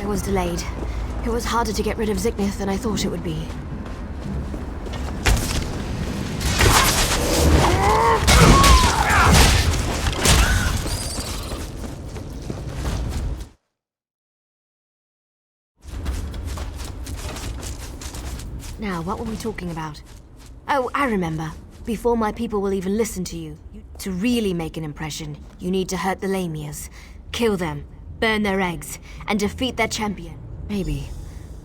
was delayed. It was harder to get rid of Zignith than I thought it would be. Now, what were we talking about? Oh, I remember. Before my people will even listen to you, to really make an impression, you need to hurt the Lamias, kill them, burn their eggs, and defeat their champion. Maybe.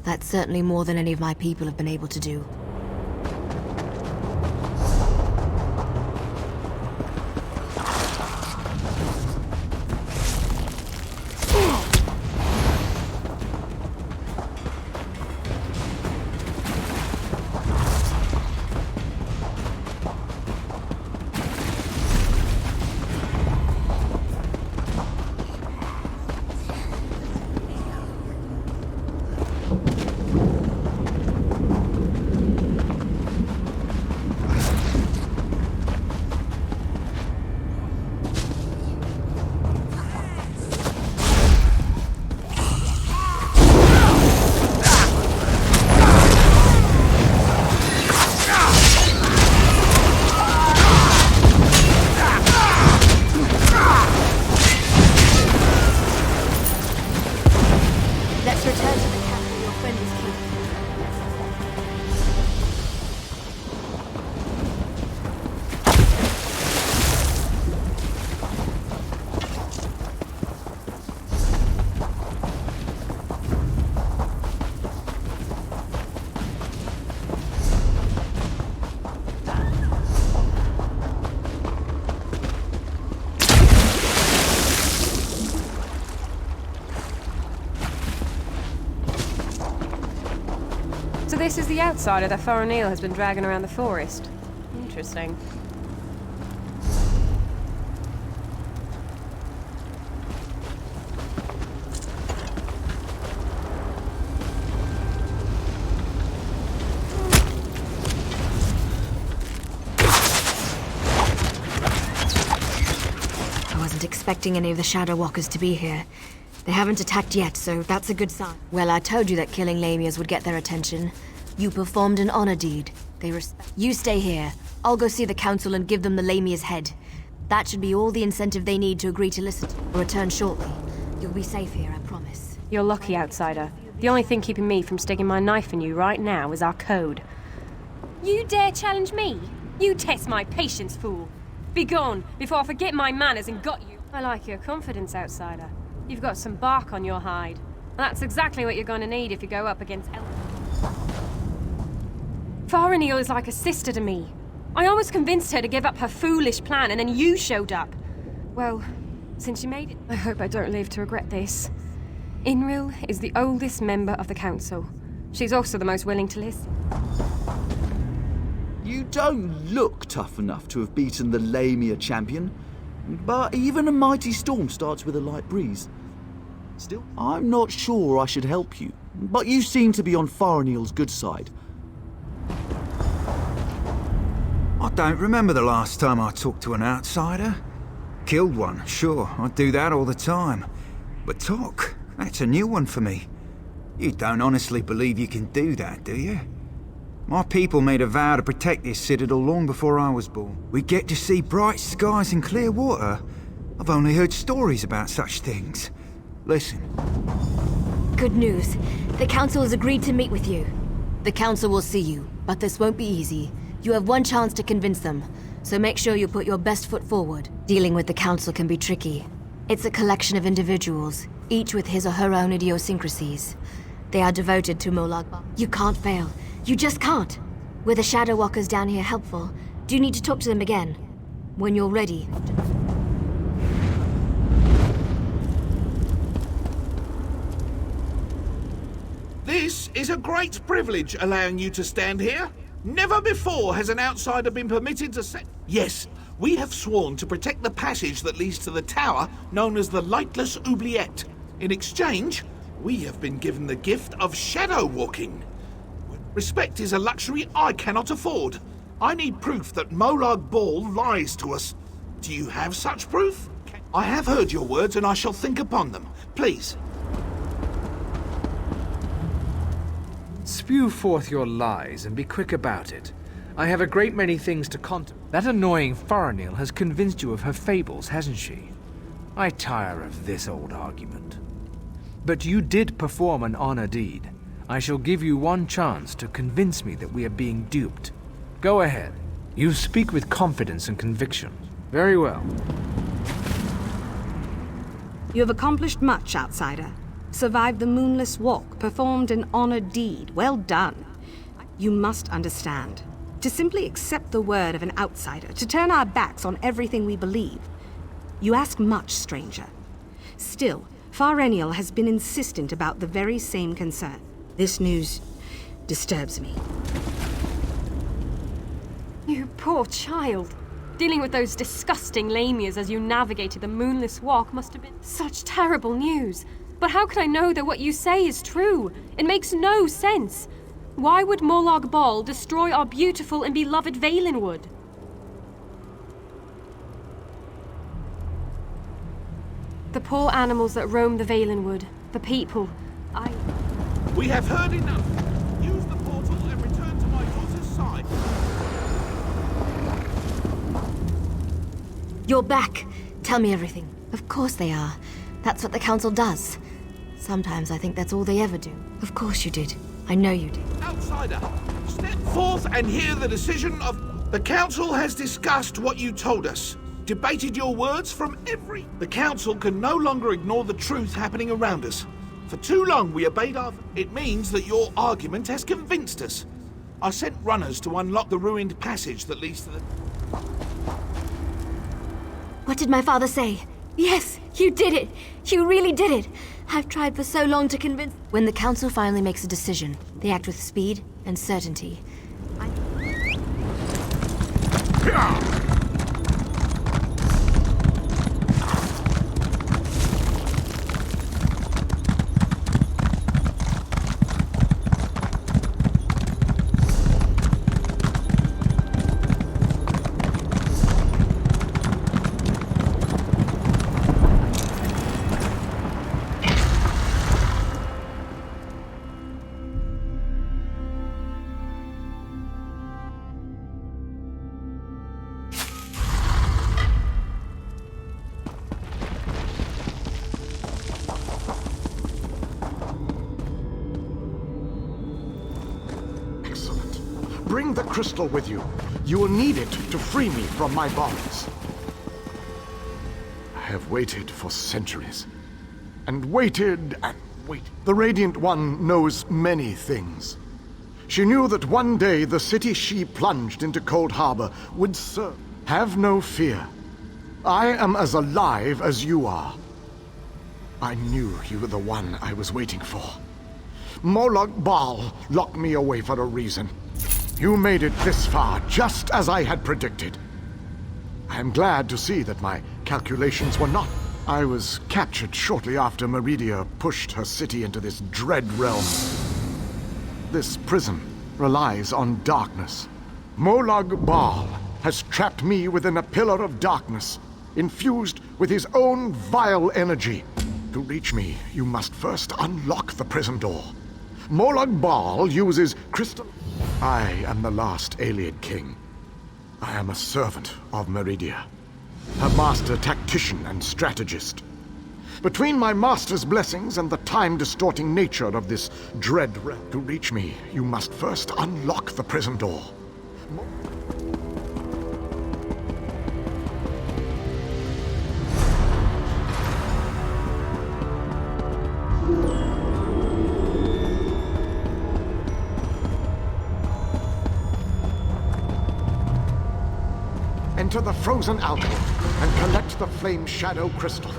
That's certainly more than any of my people have been able to do. So this is the outsider that Faranil has been dragging around the forest. Interesting. I wasn't expecting any of the Shadow Walkers to be here. They haven't attacked yet, so that's a good sign. Well, I told you that killing Lamias would get their attention. You performed an honor deed. They respect. You stay here. I'll go see the council and give them the Lamia's head. That should be all the incentive they need to agree to listen to. I'll return shortly. You'll be safe here, I promise. You're lucky, outsider. The only thing keeping me from sticking my knife in you right now is our code. You dare challenge me? You test my patience, fool. Be gone, before I forget my manners and got you. I like your confidence, outsider. You've got some bark on your hide. That's exactly what you're going to need if you go up against Faranil is like a sister to me. I almost convinced her to give up her foolish plan, and then you showed up. Well, since you made it, I hope I don't live to regret this. Inril is the oldest member of the council. She's also the most willing to listen. You don't look tough enough to have beaten the Lamia champion, but even a mighty storm starts with a light breeze. Still, I'm not sure I should help you, but you seem to be on Faranil's good side. I don't remember the last time I talked to an outsider. Killed one, sure, I do that all the time. But talk, that's a new one for me. You don't honestly believe you can do that, do you? My people made a vow to protect this citadel long before I was born. We get to see bright skies and clear water. I've only heard stories about such things. Listen. Good news. The council has agreed to meet with you. The council will see you, but this won't be easy. You have one chance to convince them, so make sure you put your best foot forward. Dealing with the council can be tricky. It's a collection of individuals, each with his or her own idiosyncrasies. They are devoted to Molag. You can't fail. You just can't. Were the Shadow Walkers down here helpful? Do you need to talk to them again? When you're ready. This is a great privilege allowing you to stand here. Never before has an outsider been permitted to set... Yes, we have sworn to protect the passage that leads to the tower known as the Lightless Oubliette. In exchange, we have been given the gift of shadow walking. Respect is a luxury I cannot afford. I need proof that Molag Bal lies to us. Do you have such proof? I have heard your words and I shall think upon them. Please. Spew forth your lies and be quick about it. I have a great many things to contemplate. That annoying Faranil has convinced you of her fables, hasn't she? I tire of this old argument. But you did perform an honor deed. I shall give you one chance to convince me that we are being duped. Go ahead. You speak with confidence and conviction. Very well. You have accomplished much, outsider. Survived the moonless walk, performed an honored deed. Well done. You must understand. To simply accept the word of an outsider, to turn our backs on everything we believe. You ask much, stranger. Still, Faranil has been insistent about the very same concern. This news disturbs me. You poor child. Dealing with those disgusting lamias as you navigated the moonless walk must have been such terrible news. But how can I know that what you say is true? It makes no sense. Why would Molag Bal destroy our beautiful and beloved Valenwood? The poor animals that roam the Valenwood, the people, We have heard enough. Use the portal and return to my daughter's side. You're back. Tell me everything. Of course they are. That's what the Council does. Sometimes I think that's all they ever do. Of course you did. I know you did. Outsider, step forth and hear the decision of... The Council has discussed what you told us. Debated your words from every... The Council can no longer ignore the truth happening around us. For too long we obeyed our... It means that your argument has convinced us. I sent runners to unlock the ruined passage that leads to the... What did my father say? Yes, you did it. You really did it. I've tried for so long to convince... When the Council finally makes a decision, they act with speed and certainty. Bring the crystal with you. You will need it to free me from my bonds. I have waited for centuries. And waited and waited. The Radiant One knows many things. She knew that one day the city she plunged into Coldharbour would serve. Have no fear. I am as alive as you are. I knew you were the one I was waiting for. Molag Bal locked me away for a reason. You made it this far, just as I had predicted. I am glad to see that my calculations were not. I was captured shortly after Meridia pushed her city into this dread realm. This prison relies on darkness. Molag Bal has trapped me within a pillar of darkness, infused with his own vile energy. To reach me, you must first unlock the prison door. Molag Bal uses crystal... I am the last Ayleid king. I am a servant of Meridia, her master tactician and strategist. Between my master's blessings and the time-distorting nature of this dread realm, to reach me, you must first unlock the prison door. Enter the frozen alcove and collect the flame shadow crystal.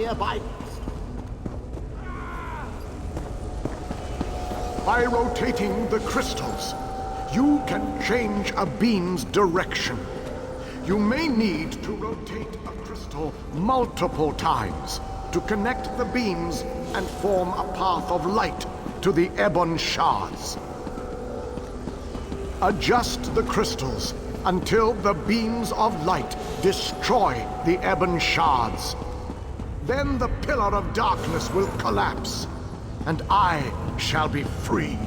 nearby. By rotating the crystals, you can change a beam's direction. You may need to rotate a crystal multiple times to connect the beams and form a path of light to the ebon shards. Adjust the crystals until the beams of light destroy the ebon shards. Then the pillar of darkness will collapse, and I shall be free.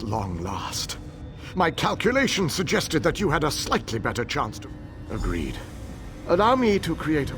Long last. My calculations suggested that you had a slightly better chance to... Agreed. Allow me to create a...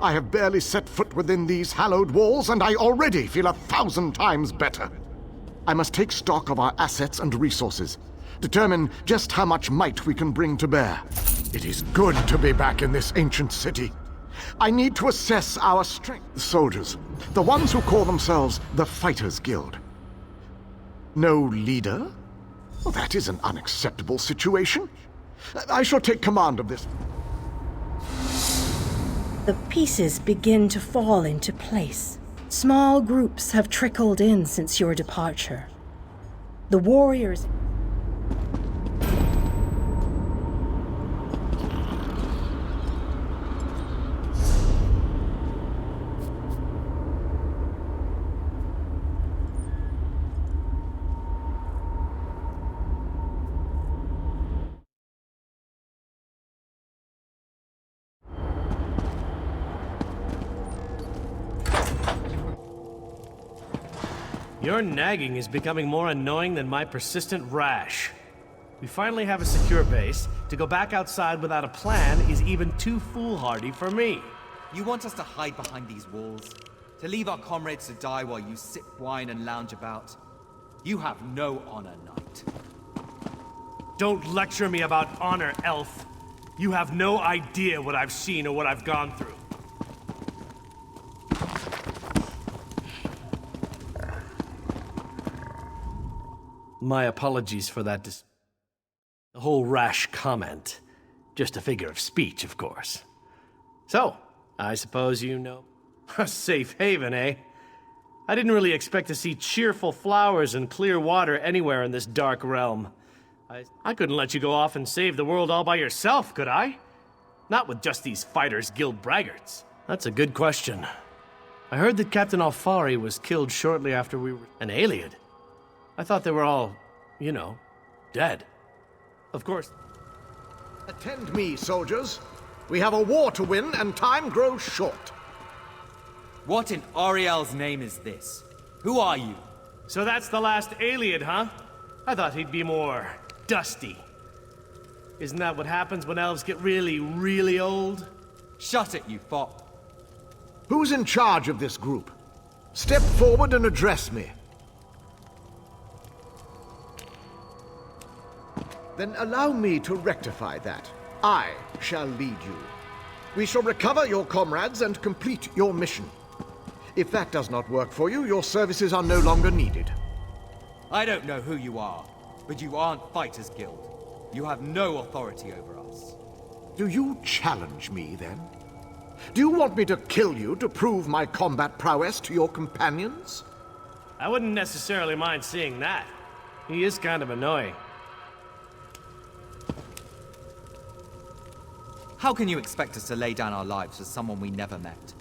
I have barely set foot within these hallowed walls, and I already feel 1,000 times better. I must take stock of our assets and resources, determine just how much might we can bring to bear. It is good to be back in this ancient city. I need to assess our strength. The soldiers, the ones who call themselves the Fighters Guild. No leader? Well, that is an unacceptable situation. I shall take command of this. The pieces begin to fall into place. Small groups have trickled in since your departure. The warriors... Your nagging is becoming more annoying than my persistent rash. We finally have a secure base. To go back outside without a plan is even too foolhardy for me. You want us to hide behind these walls? To leave our comrades to die while you sip wine and lounge about? You have no honor, knight. Don't lecture me about honor, elf. You have no idea what I've seen or what I've gone through. My apologies for that the whole rash comment. Just a figure of speech, of course. So, I suppose you know. A safe haven, eh? I didn't really expect to see cheerful flowers and clear water anywhere in this dark realm. I couldn't let you go off and save the world all by yourself, could I? Not with just these Fighters Guild braggarts. That's a good question. I heard that Captain Alfari was killed shortly after we were... An Iliad? I thought they were all, you know, dead. Of course. Attend me, soldiers. We have a war to win, and time grows short. What in Ariel's name is this? Who are you? So that's the last Iliad, huh? I thought he'd be more dusty. Isn't that what happens when elves get really, really old? Shut it, you fop. Who's in charge of this group? Step forward and address me. Then allow me to rectify that. I shall lead you. We shall recover your comrades and complete your mission. If that does not work for you, your services are no longer needed. I don't know who you are, but you aren't Fighters Guild. You have no authority over us. Do you challenge me, then? Do you want me to kill you to prove my combat prowess to your companions? I wouldn't necessarily mind seeing that. He is kind of annoying. How can you expect us to lay down our lives for someone we never met?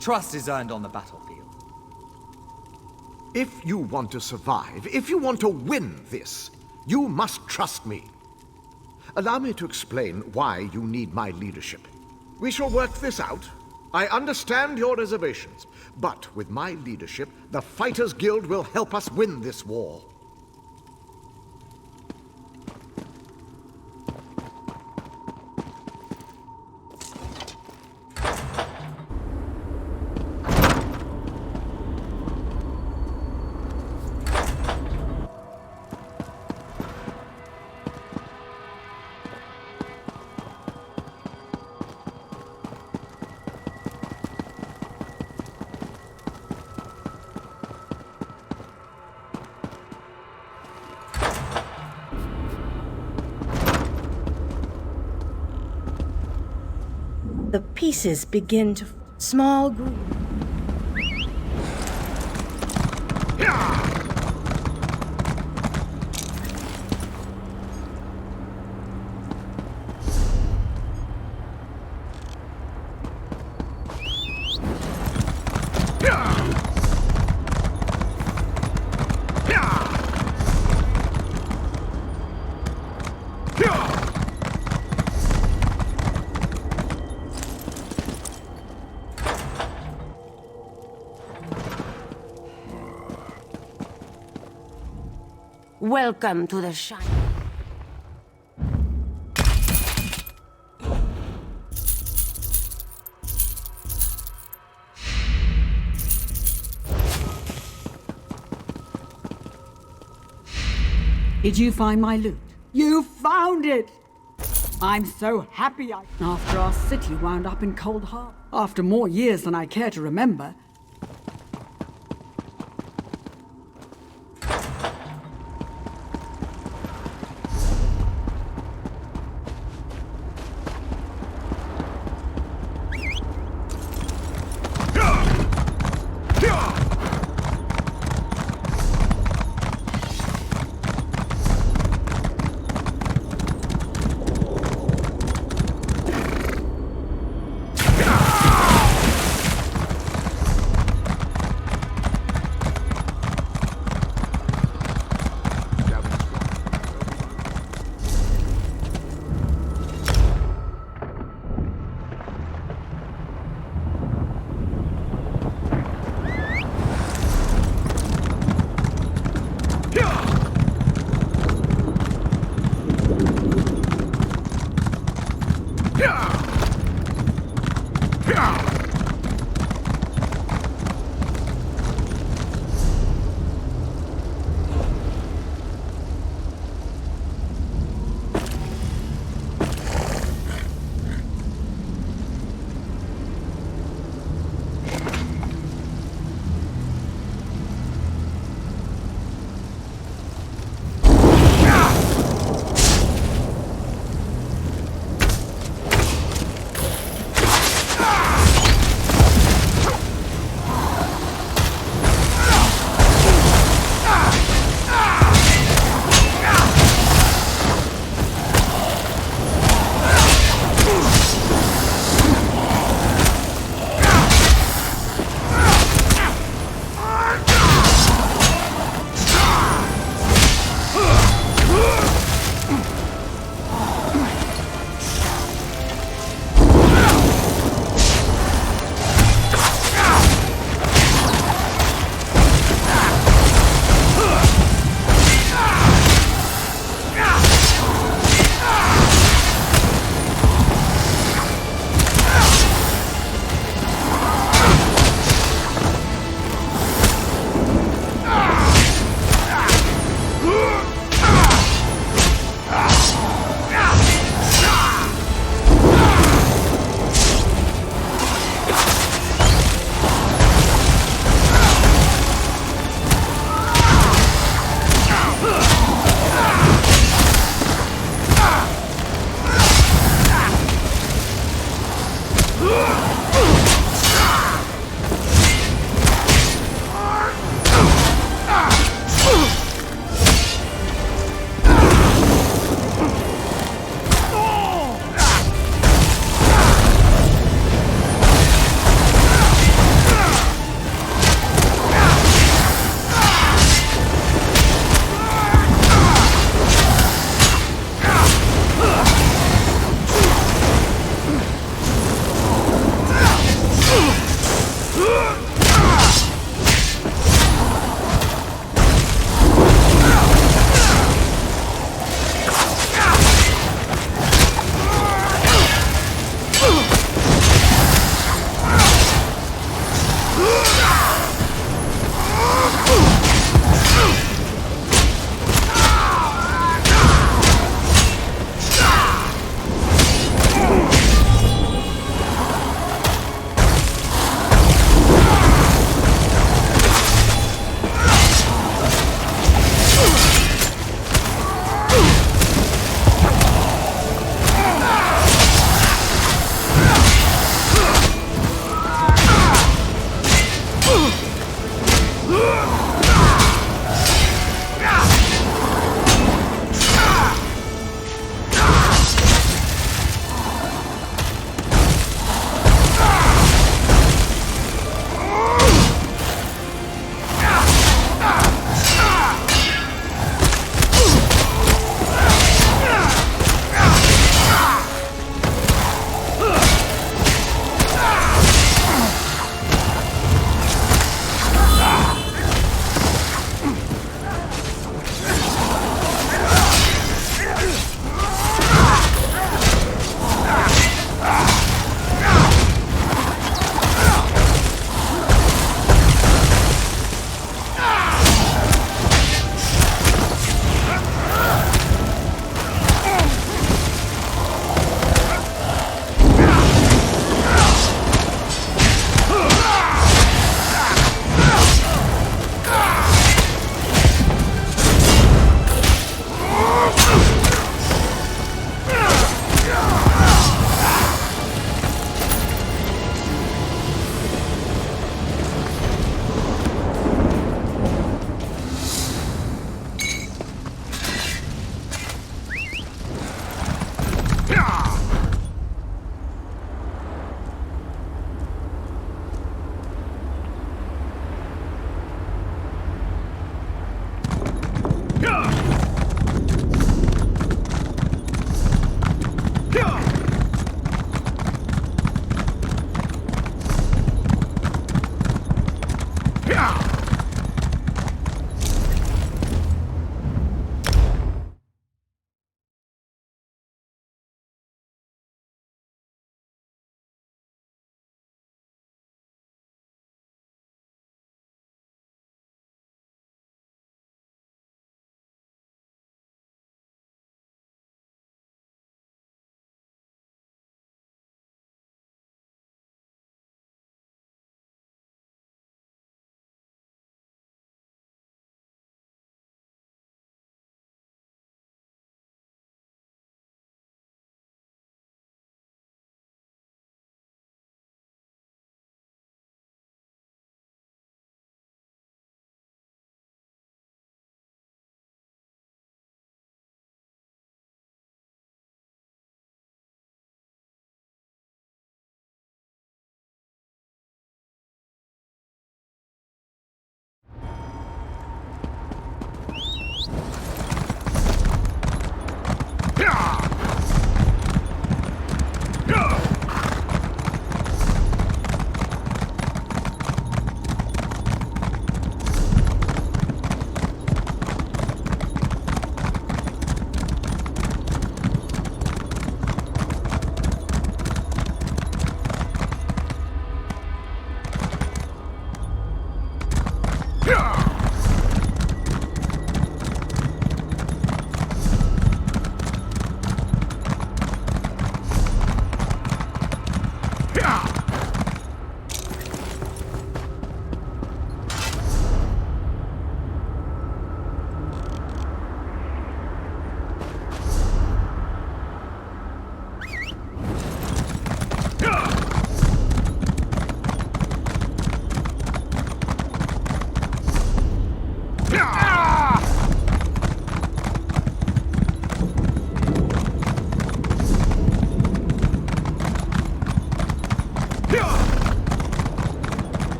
Trust is earned on the battlefield. If you want to survive, if you want to win this, you must trust me. Allow me to explain why you need my leadership. We shall work this out. I understand your reservations, but with my leadership, the Fighters Guild will help us win this war. The pieces begin to... Small group... Welcome to the Shine. Did you find my loot? You found it! I'm so happy after our city wound up in Coldharbour. After more years than I care to remember.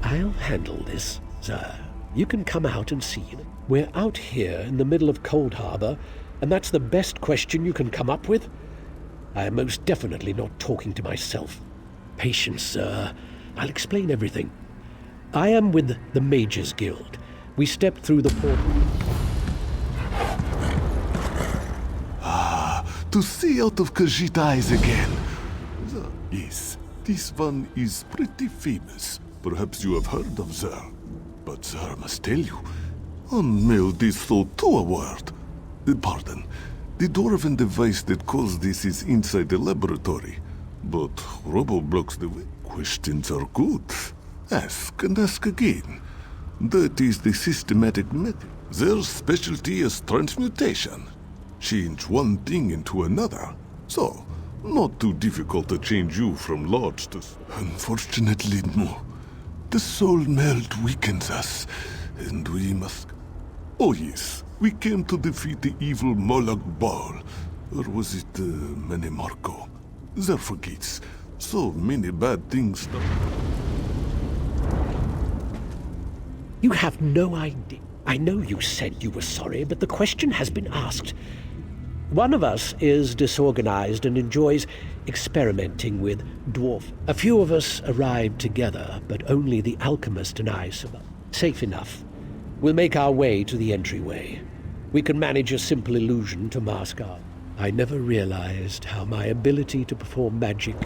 I'll handle this, sir. You can come out and see. We're out here in the middle of Coldharbour, and that's the best question you can come up with? I am most definitely not talking to myself. Patience, sir. I'll explain everything. I am with the Mages Guild. We stepped through the portal. To see out of Khajiit eyes again. Yes, this one is pretty famous. Perhaps you have heard of her. But sir, I must tell you, unmailed this thought to a word. Pardon. The dwarven device that caused this is inside the laboratory. But Robo blocks the way. Questions are good. Ask and ask again. That is the systematic method. Their specialty is transmutation. Change one thing into another. So, not too difficult to change you from large to... Unfortunately, no. The soul meld weakens us, and we must... Oh yes, we came to defeat the evil Moloch Baal. Or was it Menemarco? There forgets. So many bad things... You have no idea. I know you said you were sorry, but the question has been asked. One of us is disorganized and enjoys experimenting with dwarf. A few of us arrived together, but only the alchemist and I survived. Safe enough. We'll make our way to the entryway. We can manage a simple illusion to mask our... I never realized how my ability to perform magic...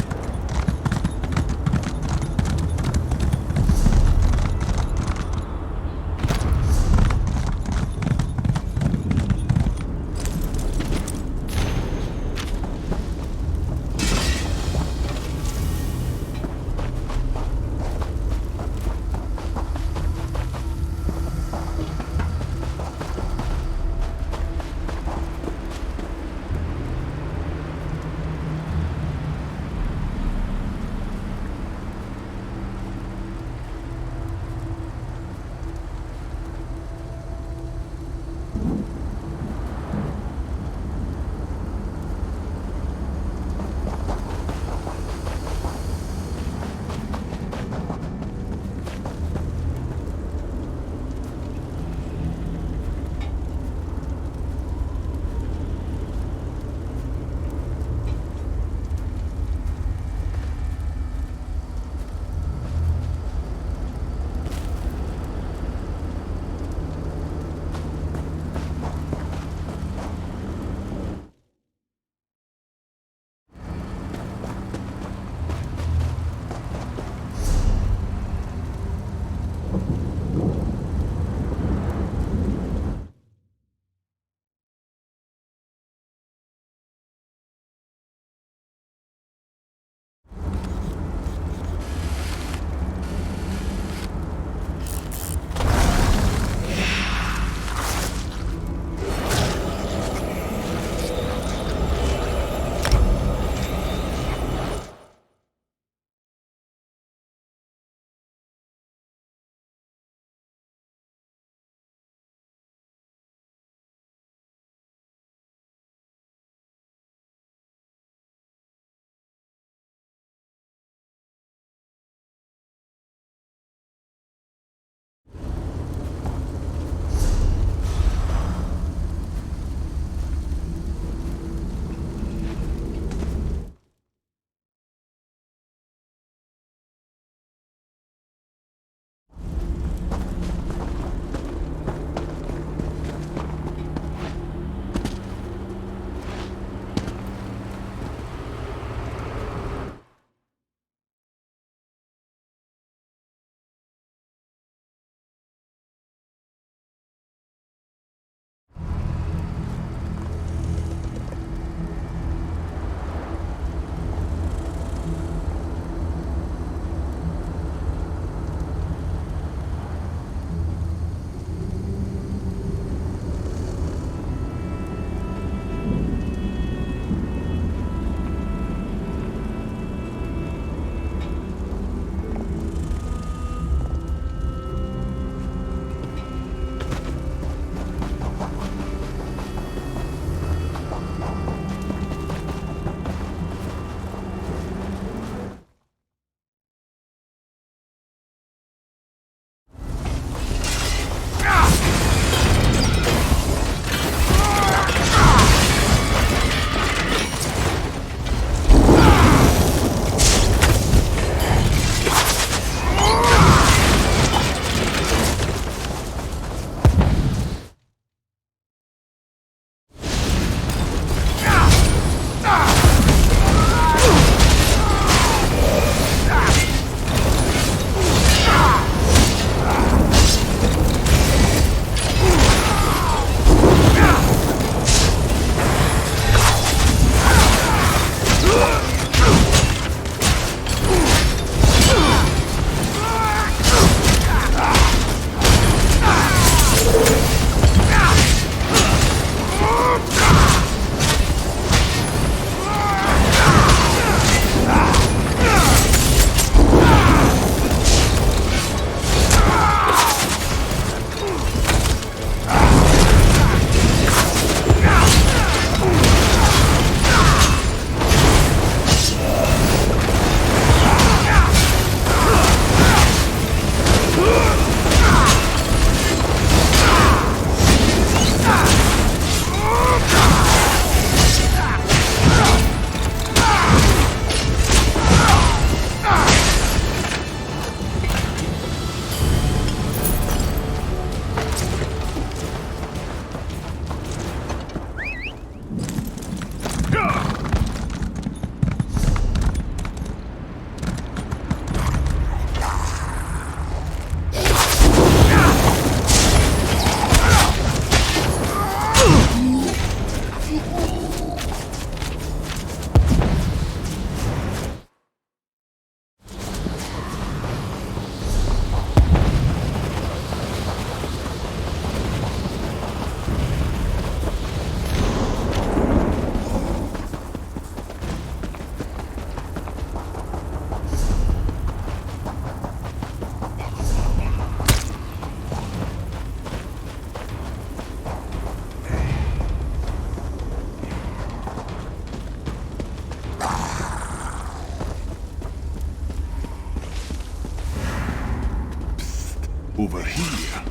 Over here.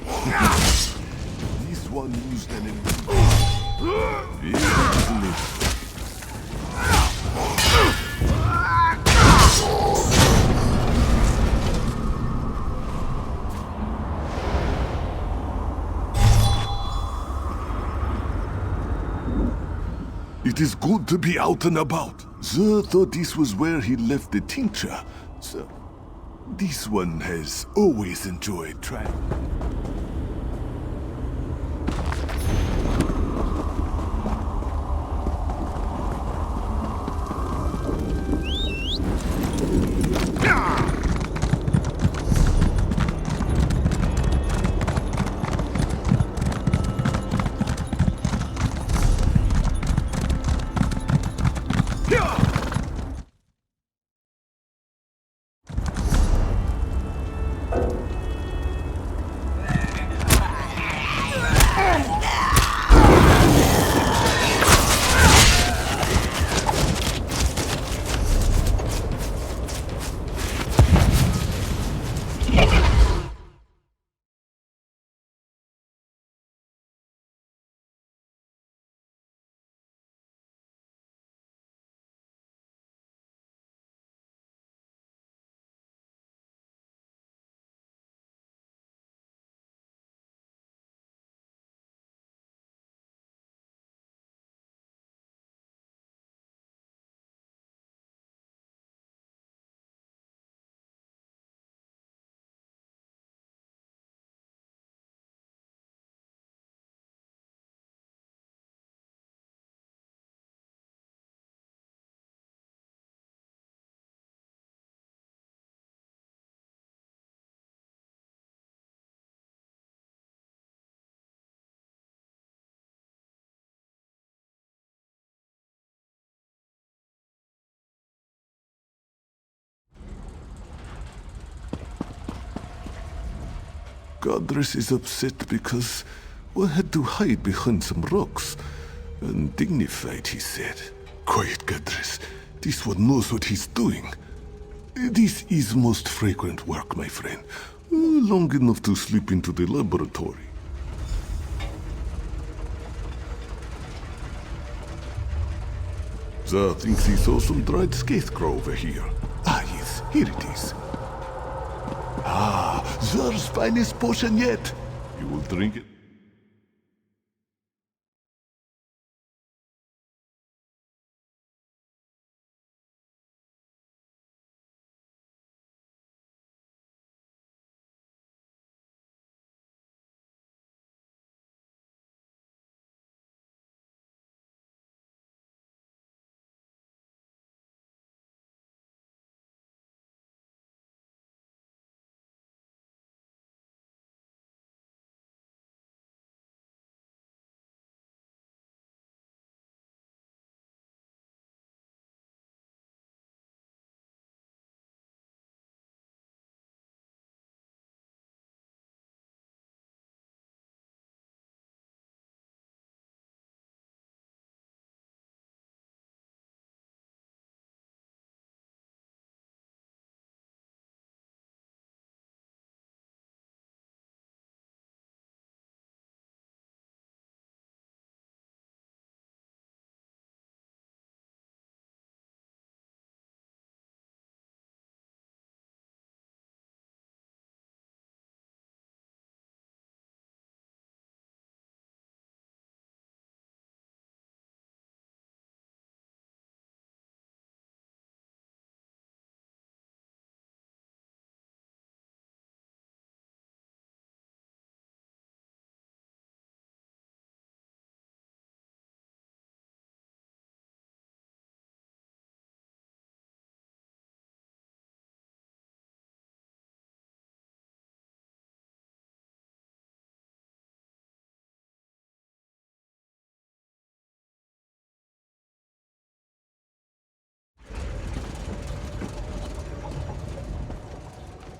This one used an It is good to be out and about. Sir thought this was where he left the tincture, so this one has always enjoyed traveling. Godress is upset because we had to hide behind some rocks. Undignified, he said. Quiet, Godress. This one knows what he's doing. This is most frequent work, my friend. Long enough to slip into the laboratory. Zah thinks he saw some dried scarecrow over here. Ah, yes, here it is. Ah, Zer's finest potion yet. You will drink it.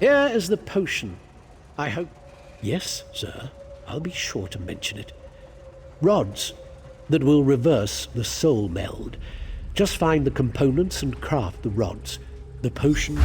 Here is the potion. I hope... Yes, sir. I'll be sure to mention it. Rods that will reverse the soul meld. Just find the components and craft the rods. The potion...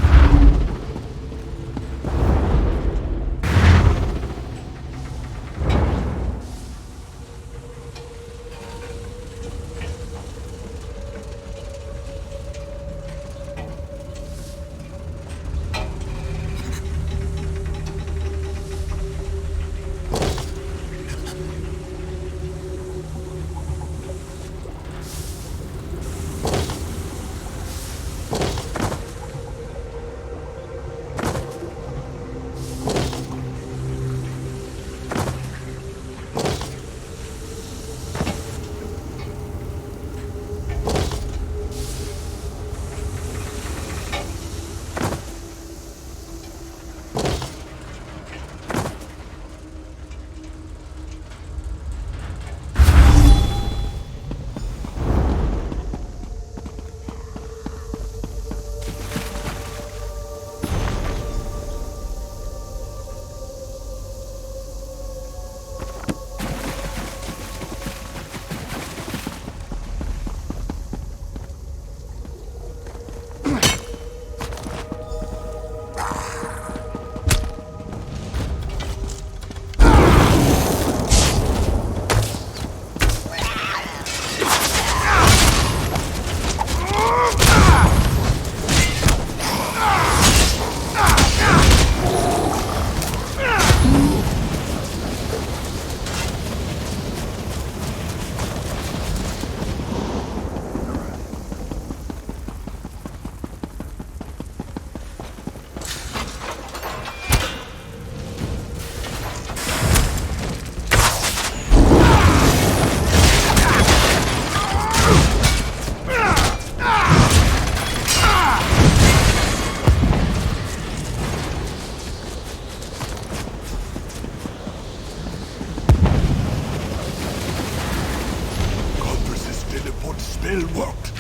spell worked.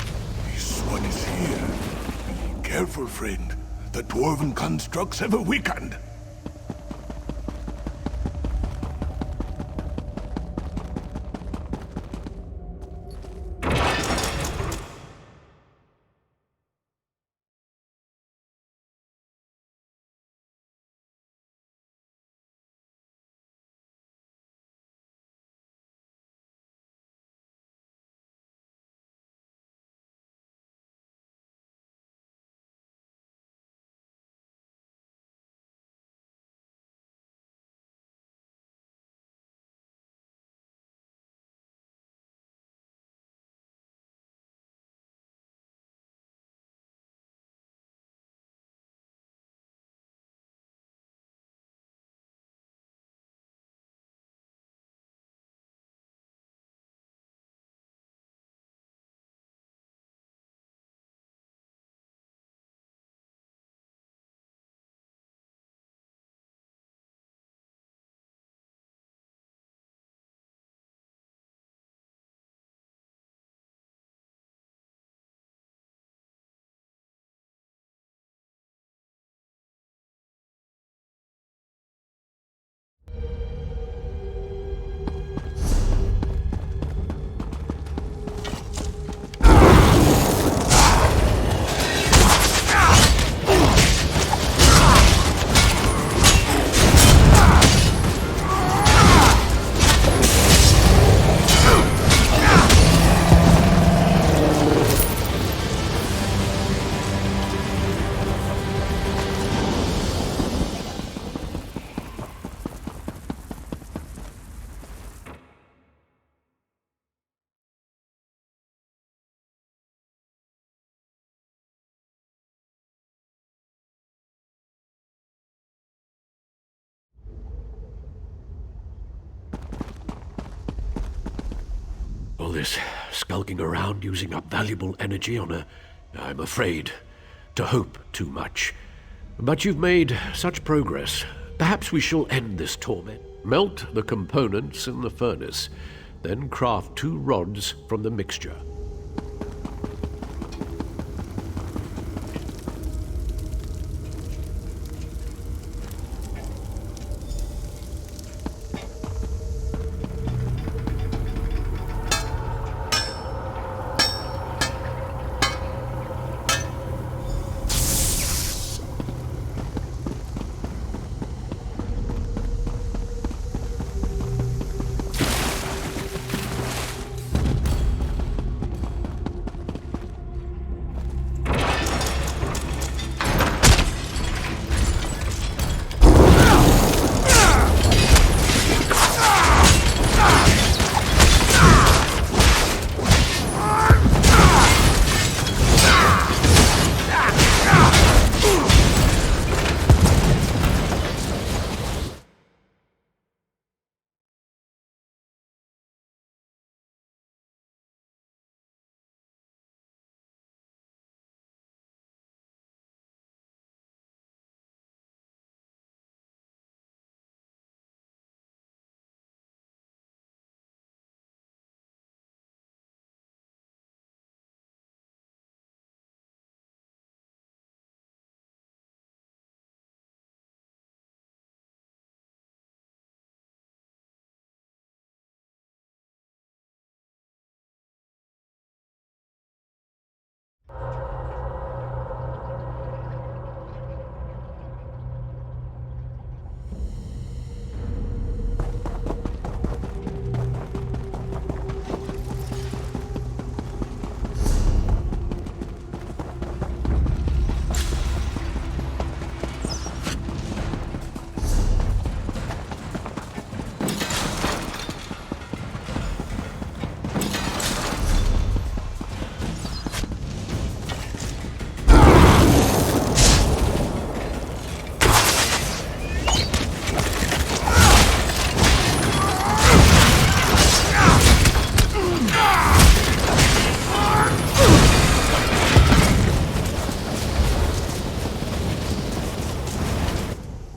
This one is here. Be careful, friend. The dwarven constructs have a weekend. All this skulking around using up valuable energy on I'm afraid, to hope too much. But you've made such progress. Perhaps we shall end this torment. Melt the components in the furnace, then craft 2 rods from the mixture.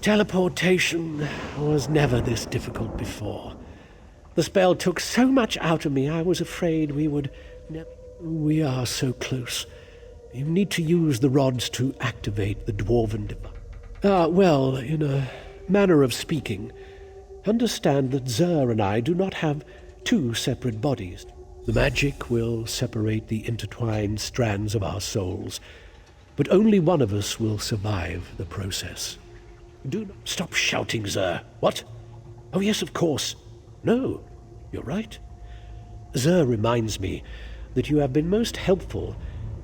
Teleportation was never this difficult before. The spell took so much out of me I was afraid we would never... We are so close. You need to use the rods to activate the dwarven device. Well, in a manner of speaking, understand that Zer and I do not have two separate bodies. The magic will separate the intertwined strands of our souls, but only one of us will survive the process. Do not stop shouting, Zer. What? Oh, yes, of course. No, you're right. Zer reminds me that you have been most helpful,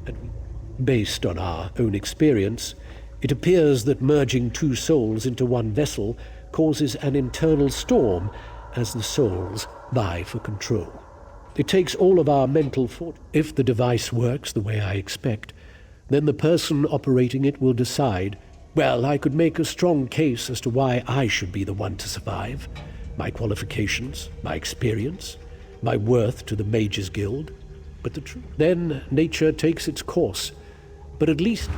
and based on our own experience, it appears that merging two souls into one vessel causes an internal storm as the souls vie for control. It takes all of our mental force. If the device works the way I expect, then the person operating it will decide, well, I could make a strong case as to why I should be the one to survive. My qualifications, my experience, my worth to the Mages Guild. But the truth, then nature takes its course. But at least...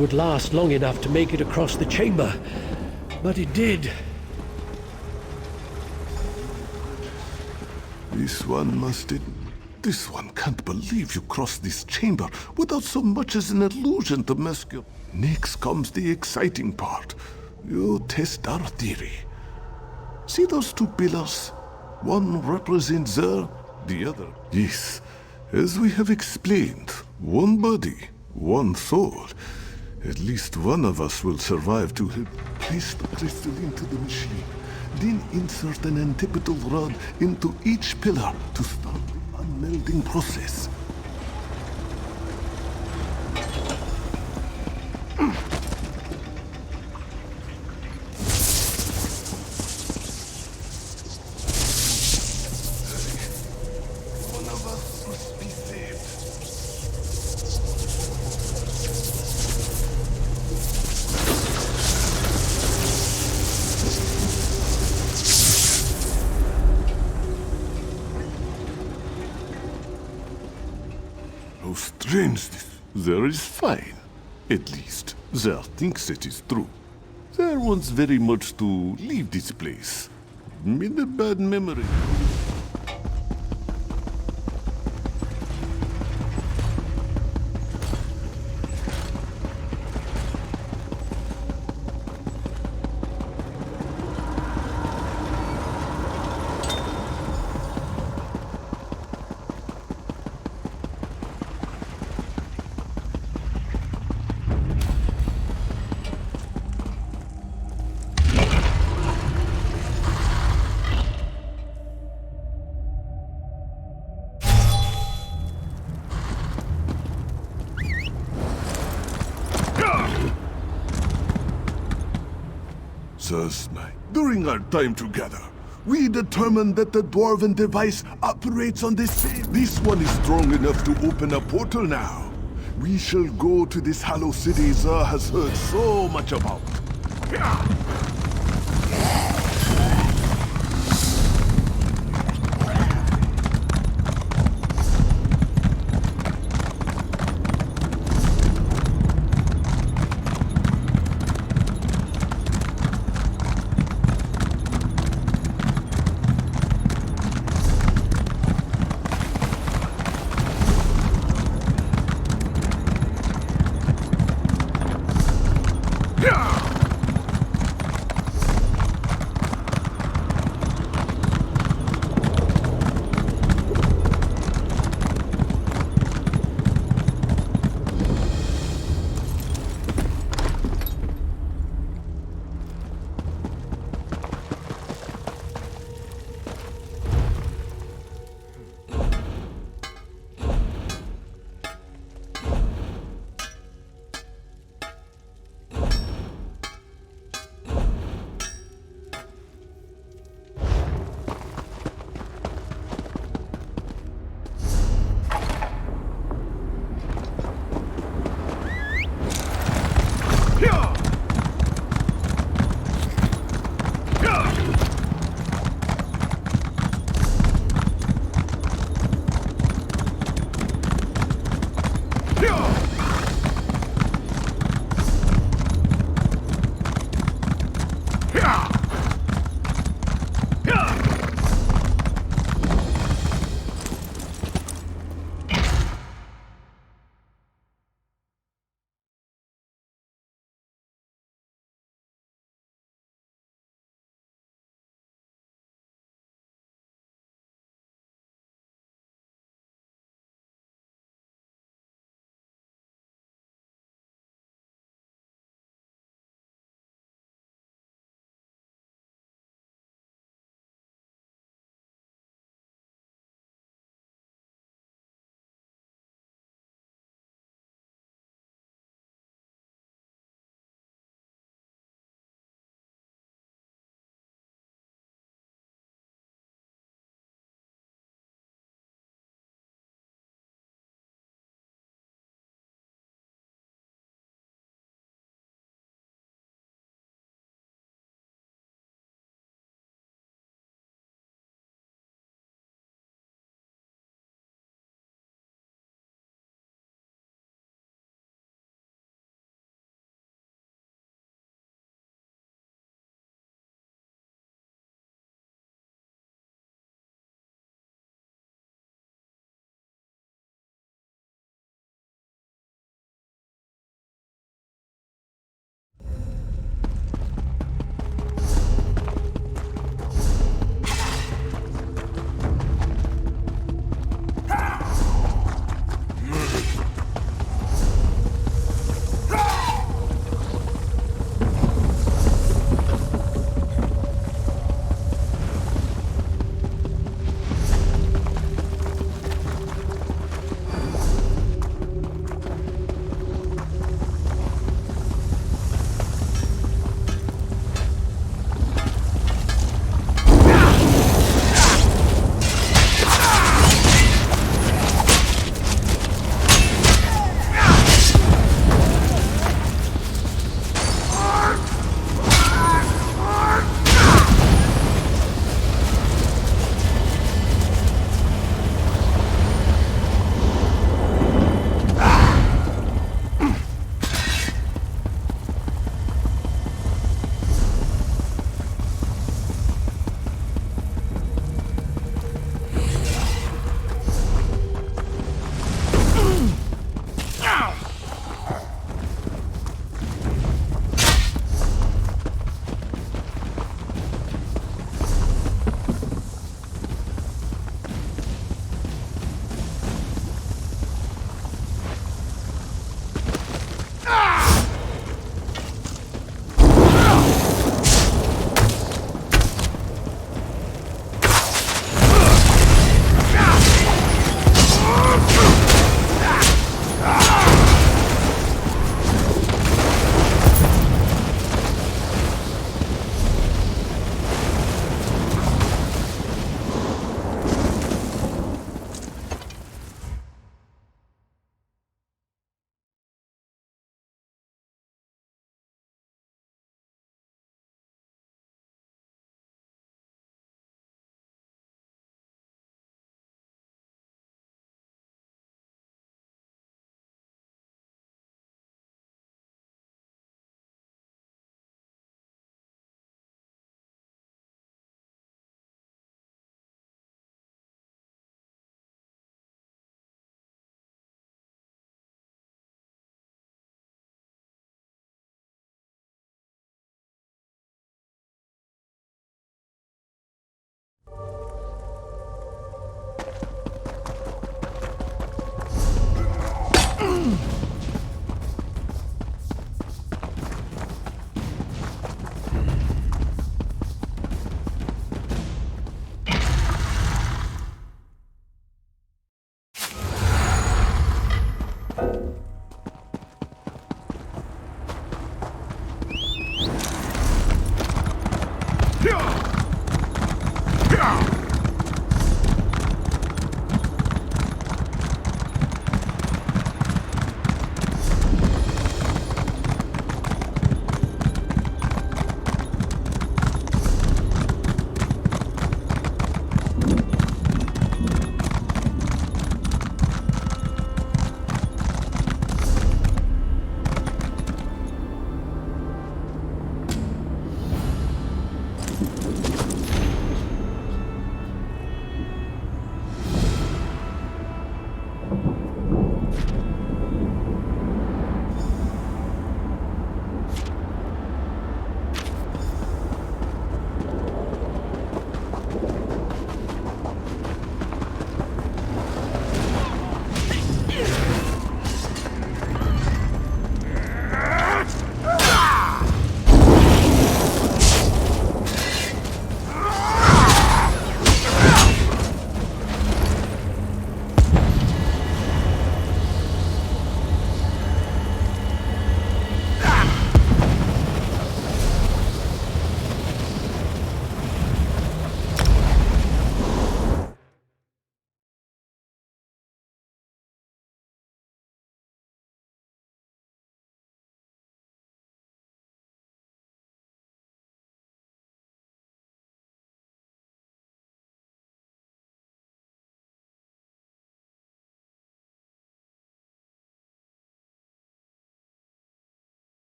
would last long enough to make it across the chamber, but it did. This one can't believe you crossed this chamber without so much as an illusion to mask your... Next comes the exciting part. You test our theory. See those two pillars? One represents Zer, the other... Yes, as we have explained, one body, one soul. At least one of us will survive to have placed the crystal into the machine, then insert an antipodal rod into each pillar to start the unmelding process. One of us must be saved. Strange this. Zer is fine. At least, Zer thinks it is true. Zer wants very much to leave this place. In a bad memory. During our time together, we determined that the dwarven device operates on this same. This one is strong enough to open a portal now. We shall go to this hollow city Zer has heard so much about. you